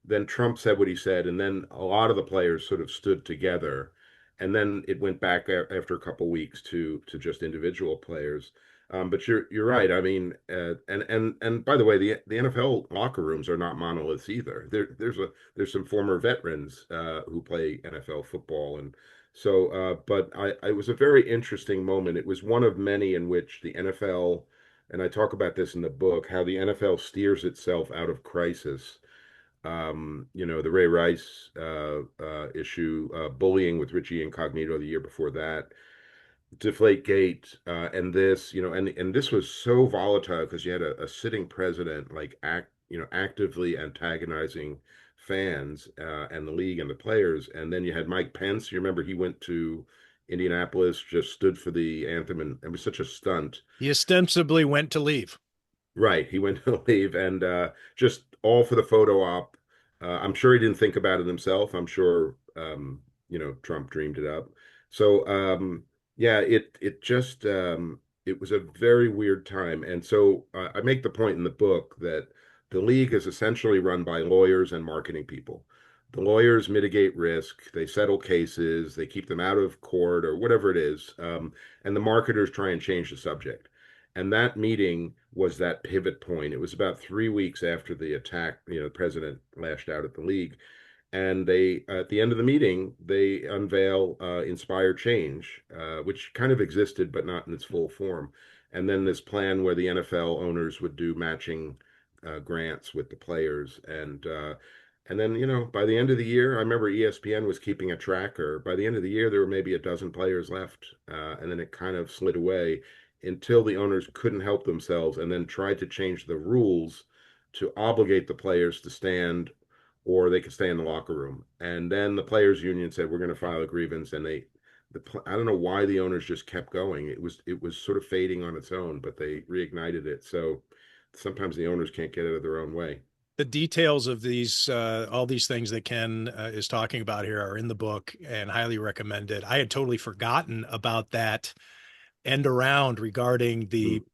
Then Trump said what he said, and then a lot of the players sort of stood together. And then it went back after a couple weeks to just individual players. But you're right. I mean, and by the way, the NFL locker rooms are not monoliths either. There's some former veterans who play NFL football, and so but it was a very interesting moment. It was one of many in which the NFL, and I talk about this in the book, how the NFL steers itself out of crisis. The Ray Rice issue, bullying with Richie Incognito the year before that, Deflategate, and this, and this was so volatile because you had a sitting president like actively antagonizing fans and the league and the players, and then you had Mike Pence. You remember he went to Indianapolis, just stood for the anthem, and it was such a stunt. He ostensibly went to leave. Right, he went to leave, and just all for the photo op. I'm sure he didn't think about it himself. I'm sure Trump dreamed it up. So yeah, it just it was a very weird time, and so I make the point in the book that the league is essentially run by lawyers and marketing people. The lawyers mitigate risk, they settle cases, they keep them out of court or whatever it is, and the marketers try and change the subject. And that meeting was that pivot point. It was about 3 weeks after the attack. The president lashed out at the league, and they, at the end of the meeting, they unveil Inspire Change, which kind of existed but not in its full form. And then this plan where the NFL owners would do matching grants with the players, and then by the end of the year, I remember ESPN was keeping a tracker. By the end of the year, there were maybe a dozen players left, and then it kind of slid away until the owners couldn't help themselves and then tried to change the rules to obligate the players to stand, or they could stay in the locker room. And then the players union said, we're going to file a grievance. And I don't know why the owners just kept going. It was sort of fading on its own, but they reignited it. So sometimes the owners can't get out of their own way. The details of these, all these things that Ken is talking about here are in the book and highly recommended. I had totally forgotten about that end around regarding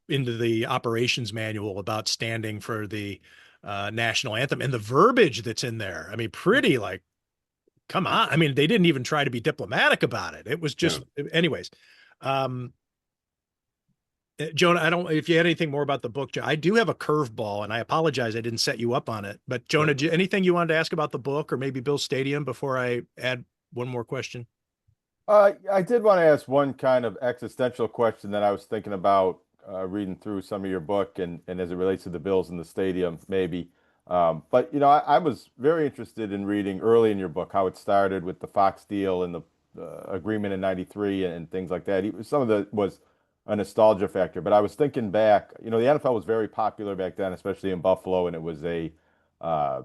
into the operations manual about standing for the national anthem and the verbiage that's in there. I mean, pretty like, come on. I mean, they didn't even try to be diplomatic about it. It was just, anyways. Jonah, I don't, if you had anything more about the book, I do have a curveball and I apologize. I didn't set you up on it, but Jonah, anything you wanted to ask about the book or maybe Bill Stadium before I add one more question? I did want to ask one kind of existential question that I was thinking about reading through some of your book and as it relates to the Bills and the stadium, maybe. But, I was very interested in reading early in your book how it started with the Fox deal and the agreement in '93 and things like that. Some of it was a nostalgia factor, but I was thinking back, the NFL was very popular back then, especially in Buffalo, and it was uh,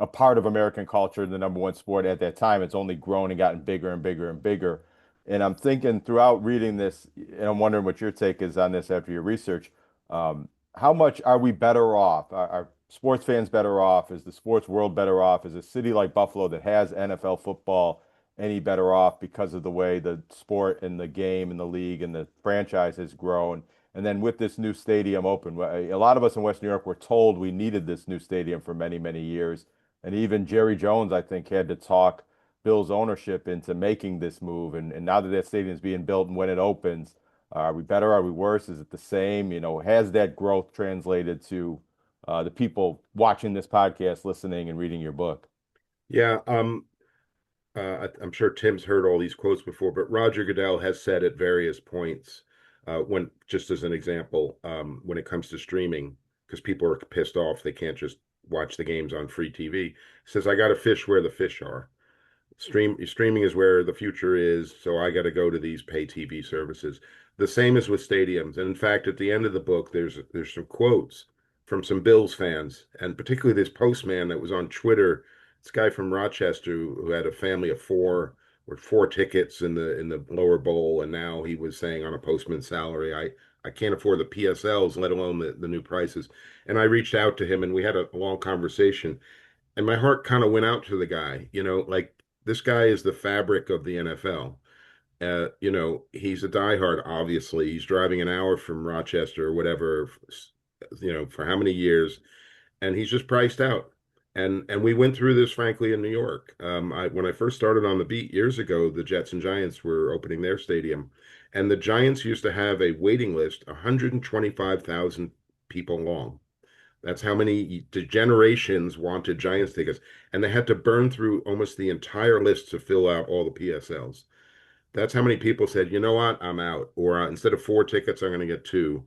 a part of American culture, the number one sport at that time. It's only grown and gotten bigger and bigger and bigger. And I'm thinking throughout reading this, and I'm wondering what your take is on this after your research. How much are we better off? Are sports fans better off? Is the sports world better off? Is a city like Buffalo that has NFL football any better off because of the way the sport and the game and the league and the franchise has grown? And then with this new stadium open, a lot of us in West New York were told we needed this new stadium for many, many years. And even Jerry Jones, I think, had to talk Bill's ownership into making this move. And now that stadium is being built and when it opens, are we better? Are we worse? Is it the same? Has that growth translated to the people watching this podcast, listening, and reading your book? Yeah, I'm sure Tim's heard all these quotes before, but Roger Goodell has said at various points, when just as an example, when it comes to streaming, because people are pissed off, they can't just watch the games on free TV. He says, "I got to fish where the fish are. Streaming is where the future is, so I got to go to these pay TV services." The same is with stadiums, and in fact, at the end of the book, there's some quotes from some Bills fans, and particularly this postman that was on Twitter. This guy from Rochester who had a family of four or four tickets in the lower bowl, and now he was saying on a postman's salary, I can't afford the PSLs, let alone the new prices. And I reached out to him, and we had a long conversation, and my heart kind of went out to the guy. Like, this guy is the fabric of the NFL. He's a diehard, obviously. He's driving an hour from Rochester or whatever, for how many years, and he's just priced out. And we went through this, frankly, in New York. When I first started on the beat years ago, the Jets and Giants were opening their stadium, and the Giants used to have a waiting list, 125,000 people long. That's how many generations wanted Giants tickets, and they had to burn through almost the entire list to fill out all the PSLs. That's how many people said, you know what, I'm out. Or instead of four tickets, I'm going to get two,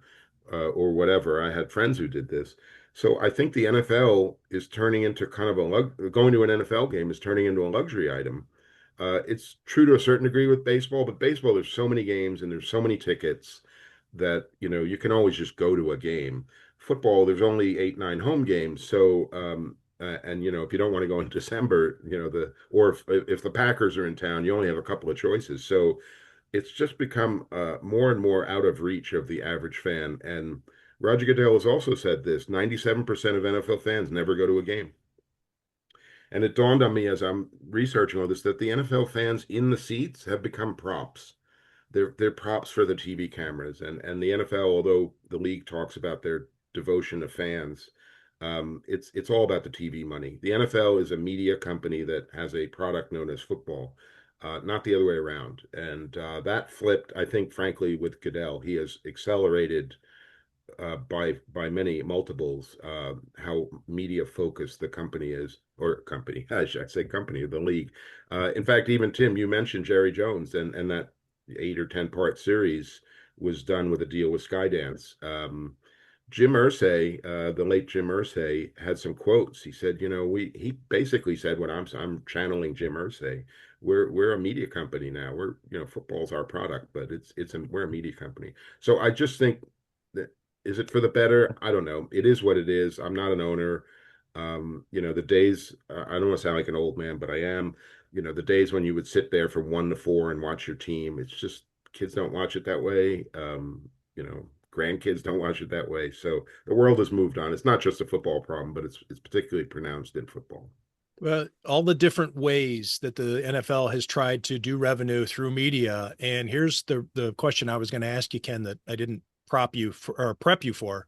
or whatever. I had friends who did this. So I think the NFL is turning into kind of going to an NFL game is turning into a luxury item. It's true to a certain degree with baseball, but baseball, there's so many games and there's so many tickets that, you can always just go to a game. Football, there's only 8, 9 home games. So, and if you don't want to go in December, or if the Packers are in town, you only have a couple of choices. So it's just become more and more out of reach of the average fan. And Roger Goodell has also said this: 97% of NFL fans never go to a game. And it dawned on me as I'm researching all this that the NFL fans in the seats have become props. They're props for the TV cameras, and the NFL, although the league talks about their devotion to fans, it's all about the TV money. The NFL is a media company that has a product known as football, not the other way around. And that flipped, I think, frankly, with Goodell. He has accelerated by many multiples how media focused the company is, or company, I should say company, the league. In fact, even Tim, you mentioned Jerry Jones, and that 8 or 10 part series was done with a deal with Skydance. Jim Irsay, the late Jim Irsay, had some quotes. He said, he basically said what I'm channeling Jim Irsay. We're a media company now. Football's our product, but we're a media company. So I just think that, is it for the better? I don't know. It is what it is. I'm not an owner. The days, I don't want to sound like an old man, but I am. The days when you would sit there from 1 to 4 and watch your team, it's just, kids don't watch it that way. Grandkids don't watch it that way. So the world has moved on. It's not just a football problem, but it's particularly pronounced in football. Well, all the different ways that the NFL has tried to do revenue through media. And here's the question I was going to ask you, Ken, that I didn't prep you for,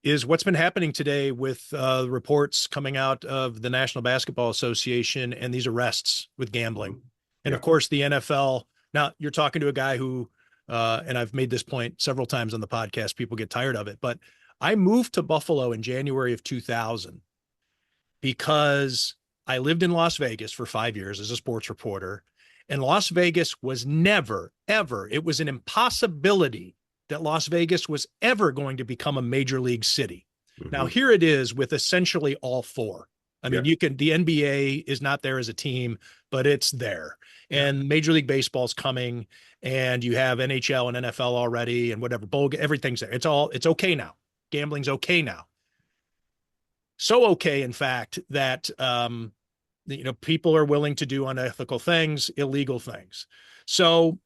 is what's been happening today with reports coming out of the National Basketball Association and these arrests with gambling. And of course, the NFL, now you're talking to a guy who and I've made this point several times on the podcast. People get tired of it, but I moved to Buffalo in January of 2000 because I lived in Las Vegas for 5 years as a sports reporter. And Las Vegas was never, ever, it was an impossibility that Las Vegas was ever going to become a major league city. Now, here it is with essentially all four. I mean, the NBA is not there as a team, but it's there. And Major League Baseball's coming, and you have NHL and NFL already, and whatever, everything's there. It's okay now. Gambling's okay now. So okay, in fact, that people are willing to do unethical things, illegal things. So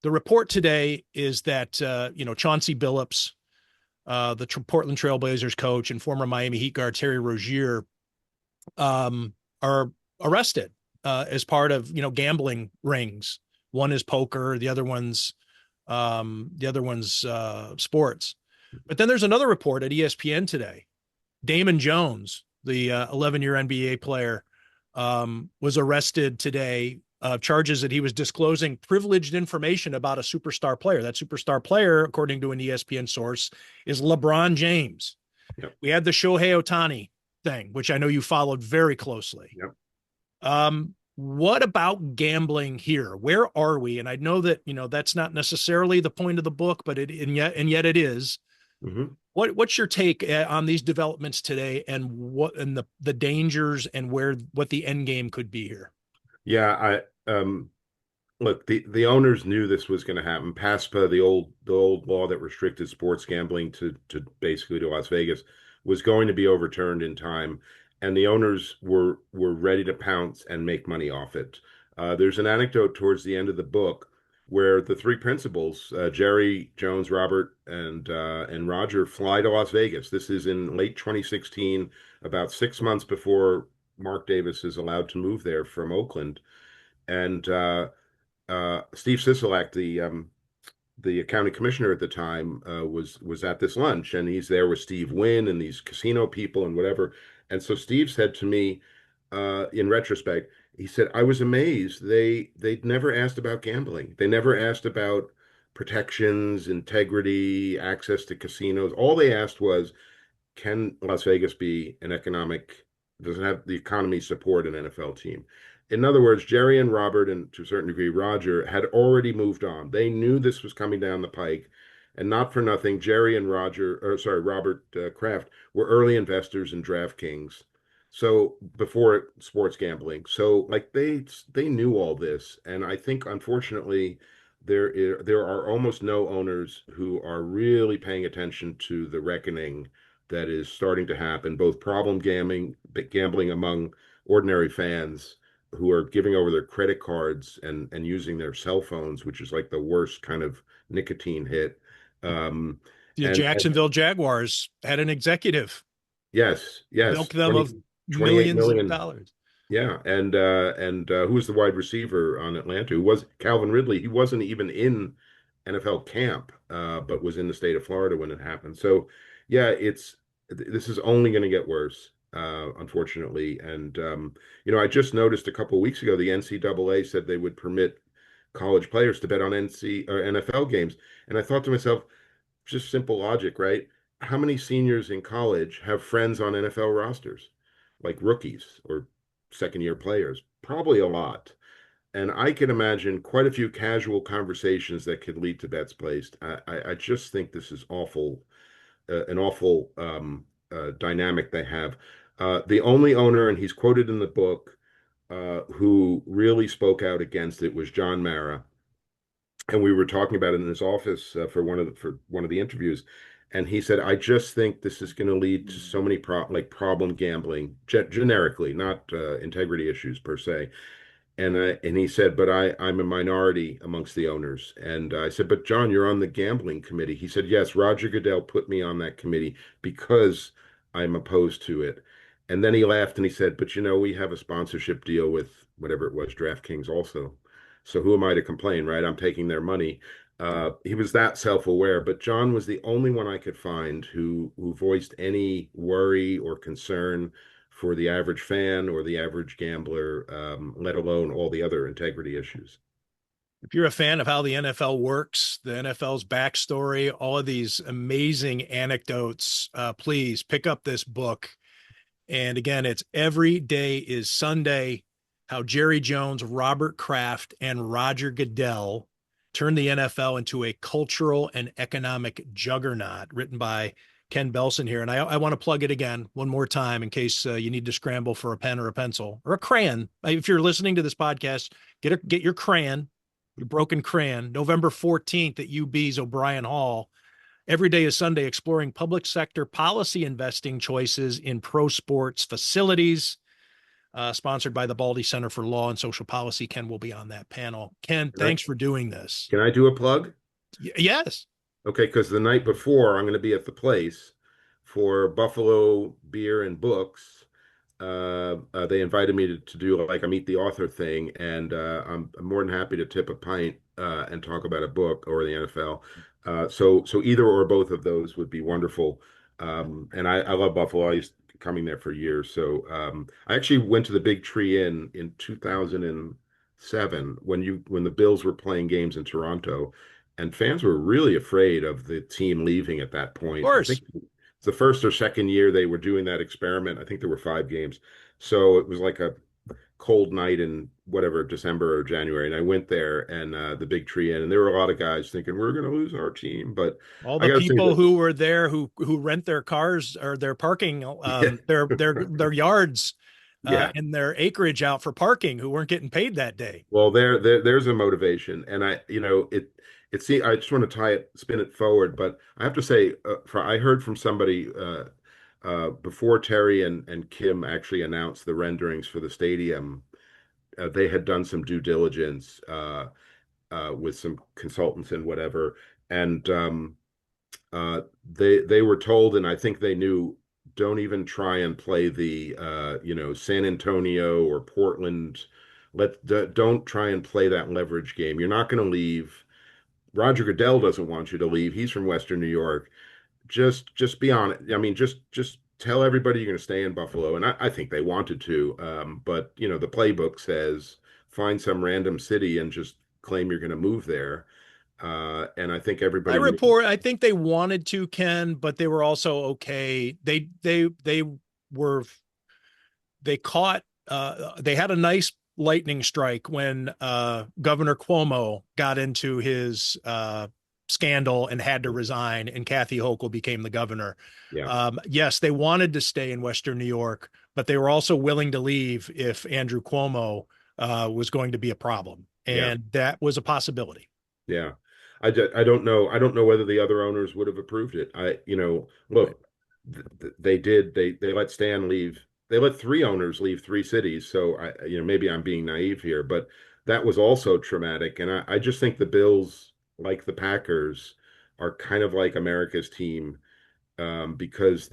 the report today is that Chauncey Billups, the Portland Trailblazers coach and former Miami Heat guard Terry Rozier, are arrested as part of gambling rings. One is poker, the other one's sports. But then there's another report at ESPN today. Damon Jones, the 11-year NBA player, was arrested today. Charges that he was disclosing privileged information about a superstar player. That superstar player, according to an ESPN source, is LeBron James. Yep. We had the Shohei Ohtani thing, which I know you followed very closely. Yep. What about gambling here? Where are we? And I know that that's not necessarily the point of the book, but yet it is. Mm-hmm. What's your take on these developments today, and the dangers and what the end game could be here? Yeah, look, the owners knew this was going to happen. PASPA, the old law that restricted sports gambling to basically to Las Vegas, was going to be overturned in time, and the owners were ready to pounce and make money off it. There's an anecdote towards the end of the book where the three principals, Jerry, Jones, Robert, and Roger, fly to Las Vegas. This is in late 2016, about 6 months before Mark Davis is allowed to move there from Oakland. And Steve Sisolak, the county commissioner at the time, was at this lunch, and he's there with Steve Wynn and these casino people and whatever. And so Steve said to me, in retrospect, he said, I was amazed. They'd never asked about gambling. They never asked about protections, integrity, access to casinos. All they asked was, can Las Vegas be does it have the economy support an NFL team? In other words, Jerry and Robert, and to a certain degree Roger, had already moved on. They knew this was coming down the pike, and not for nothing, Robert Kraft were early investors in DraftKings. So before sports gambling, so like they knew all this, and I think unfortunately there are almost no owners who are really paying attention to the reckoning that is starting to happen, both problem gambling among ordinary fans who are giving over their credit cards and using their cell phones, which is like the worst kind of nicotine hit. The Jacksonville Jaguars had an executive. Yes. Milk them of 28 millions million of dollars. Yeah, and who was the wide receiver on Atlanta? Who was Calvin Ridley? He wasn't even in NFL camp, but was in the state of Florida when it happened. So, yeah, this is only going to get worse, unfortunately. And I just noticed a couple of weeks ago the NCAA said they would permit college players to bet on NFL games, and I thought to myself, just simple logic, right? How many seniors in college have friends on NFL rosters, like rookies or second-year players? Probably a lot. And I can imagine quite a few casual conversations that could lead to bets placed. I just think this is awful, an awful dynamic they have. The only owner, and he's quoted in the book, who really spoke out against it was John Mara. And we were talking about it in his office for one of the interviews, and he said, "I just think this is going to lead to so many problem gambling, generically, not integrity issues per se." And he said, "But I'm a minority amongst the owners." And I said, "But John, you're on the gambling committee." He said, "Yes, Roger Goodell put me on that committee because I'm opposed to it." And then he laughed and he said, "But we have a sponsorship deal with whatever it was, DraftKings also. So who am I to complain, right? I'm taking their money." He was that self-aware, but John was the only one I could find who voiced any worry or concern for the average fan or the average gambler, let alone all the other integrity issues. If you're a fan of how the NFL works, the NFL's backstory, all of these amazing anecdotes, please pick up this book. And again, it's Every Day is Sunday, how Jerry Jones, Robert Kraft, and Roger Goodell turned the NFL into a cultural and economic juggernaut, written by Ken Belson here. And I want to plug it again one more time in case you need to scramble for a pen or a pencil or a crayon. If you're listening to this podcast, get your crayon, your broken crayon, November 14th at UB's O'Brien Hall. Every Day is Sunday, exploring public sector policy investing choices in pro sports facilities, sponsored by the Baldy Center for Law and Social Policy. Ken will be on that panel. Ken, thanks for doing this. Can I do a plug? Yes. Okay, because the night before I'm going to be at the place for Buffalo Beer and Books. They invited me to do like a meet the author thing, and I'm more than happy to tip a pint and talk about a book or the NFL. So either or both of those would be wonderful. And I love Buffalo. I used coming there for years. So I actually went to the Big Tree Inn in 2007 when the Bills were playing games in Toronto, and fans were really afraid of the team leaving at that Of point. I course. think it's the first or second year they were doing that experiment. I think there were 5 games. So it was like a cold night in whatever, December or January. And I went there and the Big Tree Inn, and there were a lot of guys thinking we're going to lose our team. But All I the got to say people that, who were there who rent their cars or their parking, yeah, their yards yeah. and their acreage out for parking, who weren't getting paid that day. Well, there's a motivation, and see, I just want to spin it forward, but I have to say, I heard from somebody before Terry and Kim actually announced the renderings for the stadium. They had done some due diligence with some consultants and whatever, and they were told, and I think they knew, don't even try and play the San Antonio or Portland. Don't try and play that leverage game. You're not going to leave. Roger Goodell doesn't want you to leave. He's from Western New York. Just be on it. I mean, just tell everybody you're going to stay in Buffalo. And I think they wanted to, but the playbook says find some random city and just claim you're going to move there. And I think everybody knew. I think they wanted to, Ken, but they were also okay. Were they caught they had a nice lightning strike when Governor Cuomo got into his scandal and had to resign, and Kathy Hochul became the governor. Yeah. Yes, they wanted to stay in Western New York, but they were also willing to leave if Andrew Cuomo was going to be a problem, Yeah. and that was a possibility. Yeah. I don't know. I don't know whether the other owners would have approved it. Right. Look, they did. They let Stan leave. They let 3 owners leave 3 cities. So maybe I'm being naive here, but that was also traumatic. And I just think the Bills, like the Packers, are kind of like America's team, because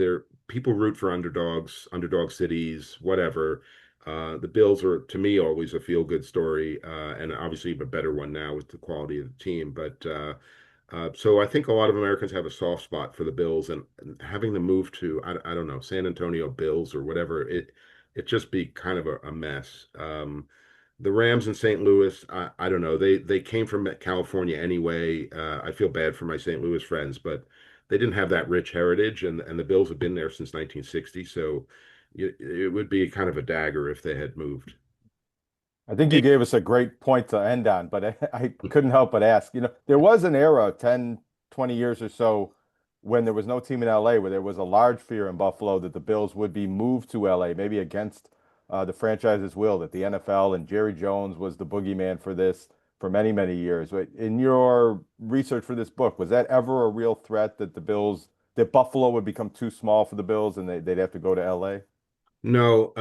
people root for underdogs, underdog cities, whatever. The Bills are, to me, always a feel-good story, and obviously a better one now with the quality of the team. But so I think a lot of Americans have a soft spot for the Bills, and having them move to, I don't know, San Antonio Bills or whatever, it just be kind of a mess. The Rams in St. Louis, I don't know. They came from California anyway. I feel bad for my St. Louis friends, but they didn't have that rich heritage, and the Bills have been there since 1960. So it would be kind of a dagger if they had moved. I think you gave us a great point to end on, but I couldn't help but ask, there was an era, 10, 20 years or so, when there was no team in LA, where there was a large fear in Buffalo that the Bills would be moved to LA, maybe against the franchise's will, that the NFL and Jerry Jones was the boogeyman for this for many, many years. But in your research for this book, was that ever a real threat that that Buffalo would become too small for the Bills and they'd have to go to LA? No,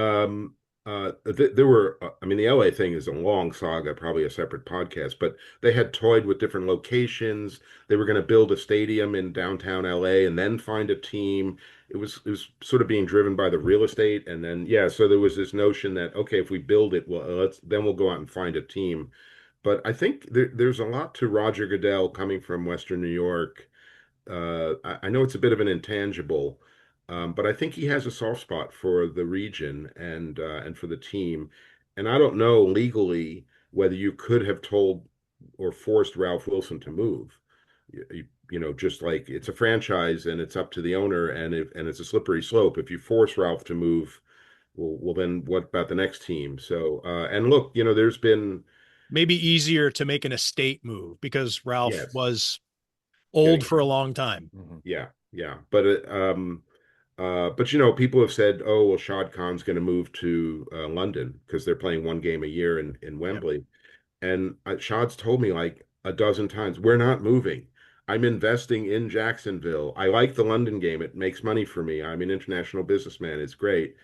there were, I mean, the LA thing is a long saga, probably a separate podcast, but they had toyed with different locations. They were going to build a stadium in downtown LA and then find a team. It was sort of being driven by the real estate. And then, yeah, so there was this notion that, okay, if we build it, well, we'll go out and find a team. But I think there's a lot to Roger Goodell coming from Western New York. I know it's a bit of an intangible, but I think he has a soft spot for the region and for the team. And I don't know legally whether you could have told or forced Ralph Wilson to move. Just like it's a franchise and it's up to the owner, and it's a slippery slope. If you force Ralph to move, well, then what about the next team? So, and look, there's been maybe easier to make an estate move because Ralph yes, was old getting for a long time. yeah, yeah, but people have said, oh well, Shad Khan's going to move to London because they're playing one game a year in Yep. Wembley. And Shad's told me like a dozen times, we're not moving. I'm investing in Jacksonville. I like the London game. It makes money for me. I'm an international businessman. It's great,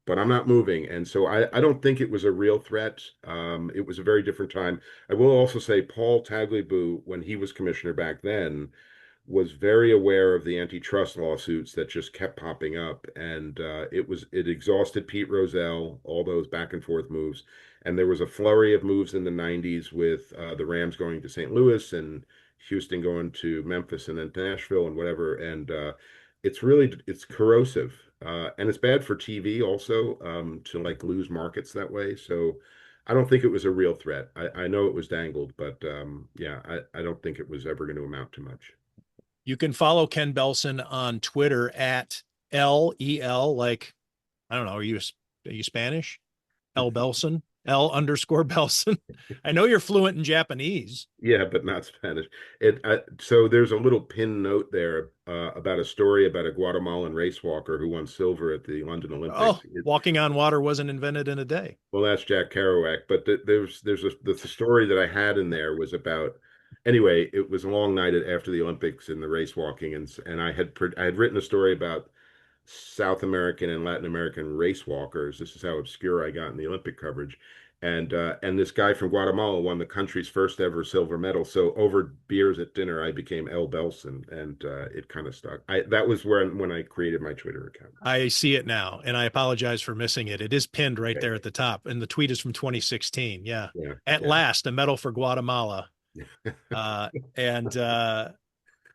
but I'm not moving. And so I don't think it was a real threat. It was a very different time. I will also say Paul Tagliabue, when he was commissioner back then, was very aware of the antitrust lawsuits that just kept popping up, and it exhausted Pete Rozelle, all those back and forth moves, and there was a flurry of moves in the '90s with the Rams going to St. Louis and Houston going to Memphis and then to Nashville and whatever, and it's corrosive, and it's bad for TV also to like lose markets that way. So. I don't think it was a real threat. I know it was dangled, but yeah, I don't think it was ever going to amount to much. You can follow Ken Belson on Twitter at LEL, like, I don't know, are you Spanish? L Belson, L_Belson. I know you're fluent in Japanese. Yeah, but not Spanish. So there's a little pin note there about a story about a Guatemalan race walker who won silver at the London Olympics. Oh, walking on water wasn't invented in a day. Well, that's Jack Kerouac, but the story that I had in there was about. Anyway, it was a long night after the Olympics and the race walking, and I had written a story about South American and Latin American race walkers. This is how obscure I got in the Olympic coverage. And this guy from Guatemala won the country's first ever silver medal. So over beers at dinner, I became L. Belson, and it kind of stuck. That was when I created my Twitter account. I see it now, and I apologize for missing it. It is pinned right there at the top, and the tweet is from 2016. Yeah. At last, a medal for Guatemala.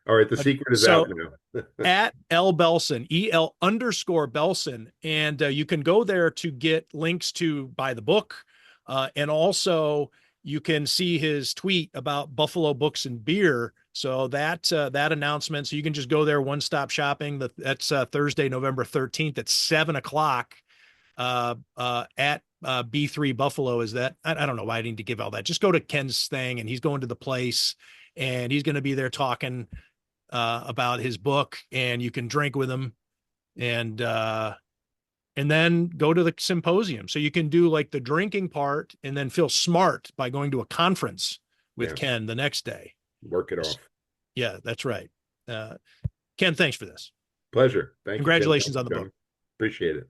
All right, the secret is out now. At L Belson, EL_Belson. And you can go there to get links to buy the book. And also you can see his tweet about Buffalo Books and Beer. So that announcement, so you can just go there, one-stop shopping. That's Thursday, November 13th at 7:00 at B3 Buffalo. Is that, I don't know why I need to give all that. Just go to Ken's thing and he's going to the place and he's going to be there talking about his book, and you can drink with him and then go to the symposium. So you can do like the drinking part and then feel smart by going to a conference with Ken the next day. Work it off. Yeah, that's right. Ken, thanks for this. Pleasure. Thank you. Congratulations on the book. Appreciate it.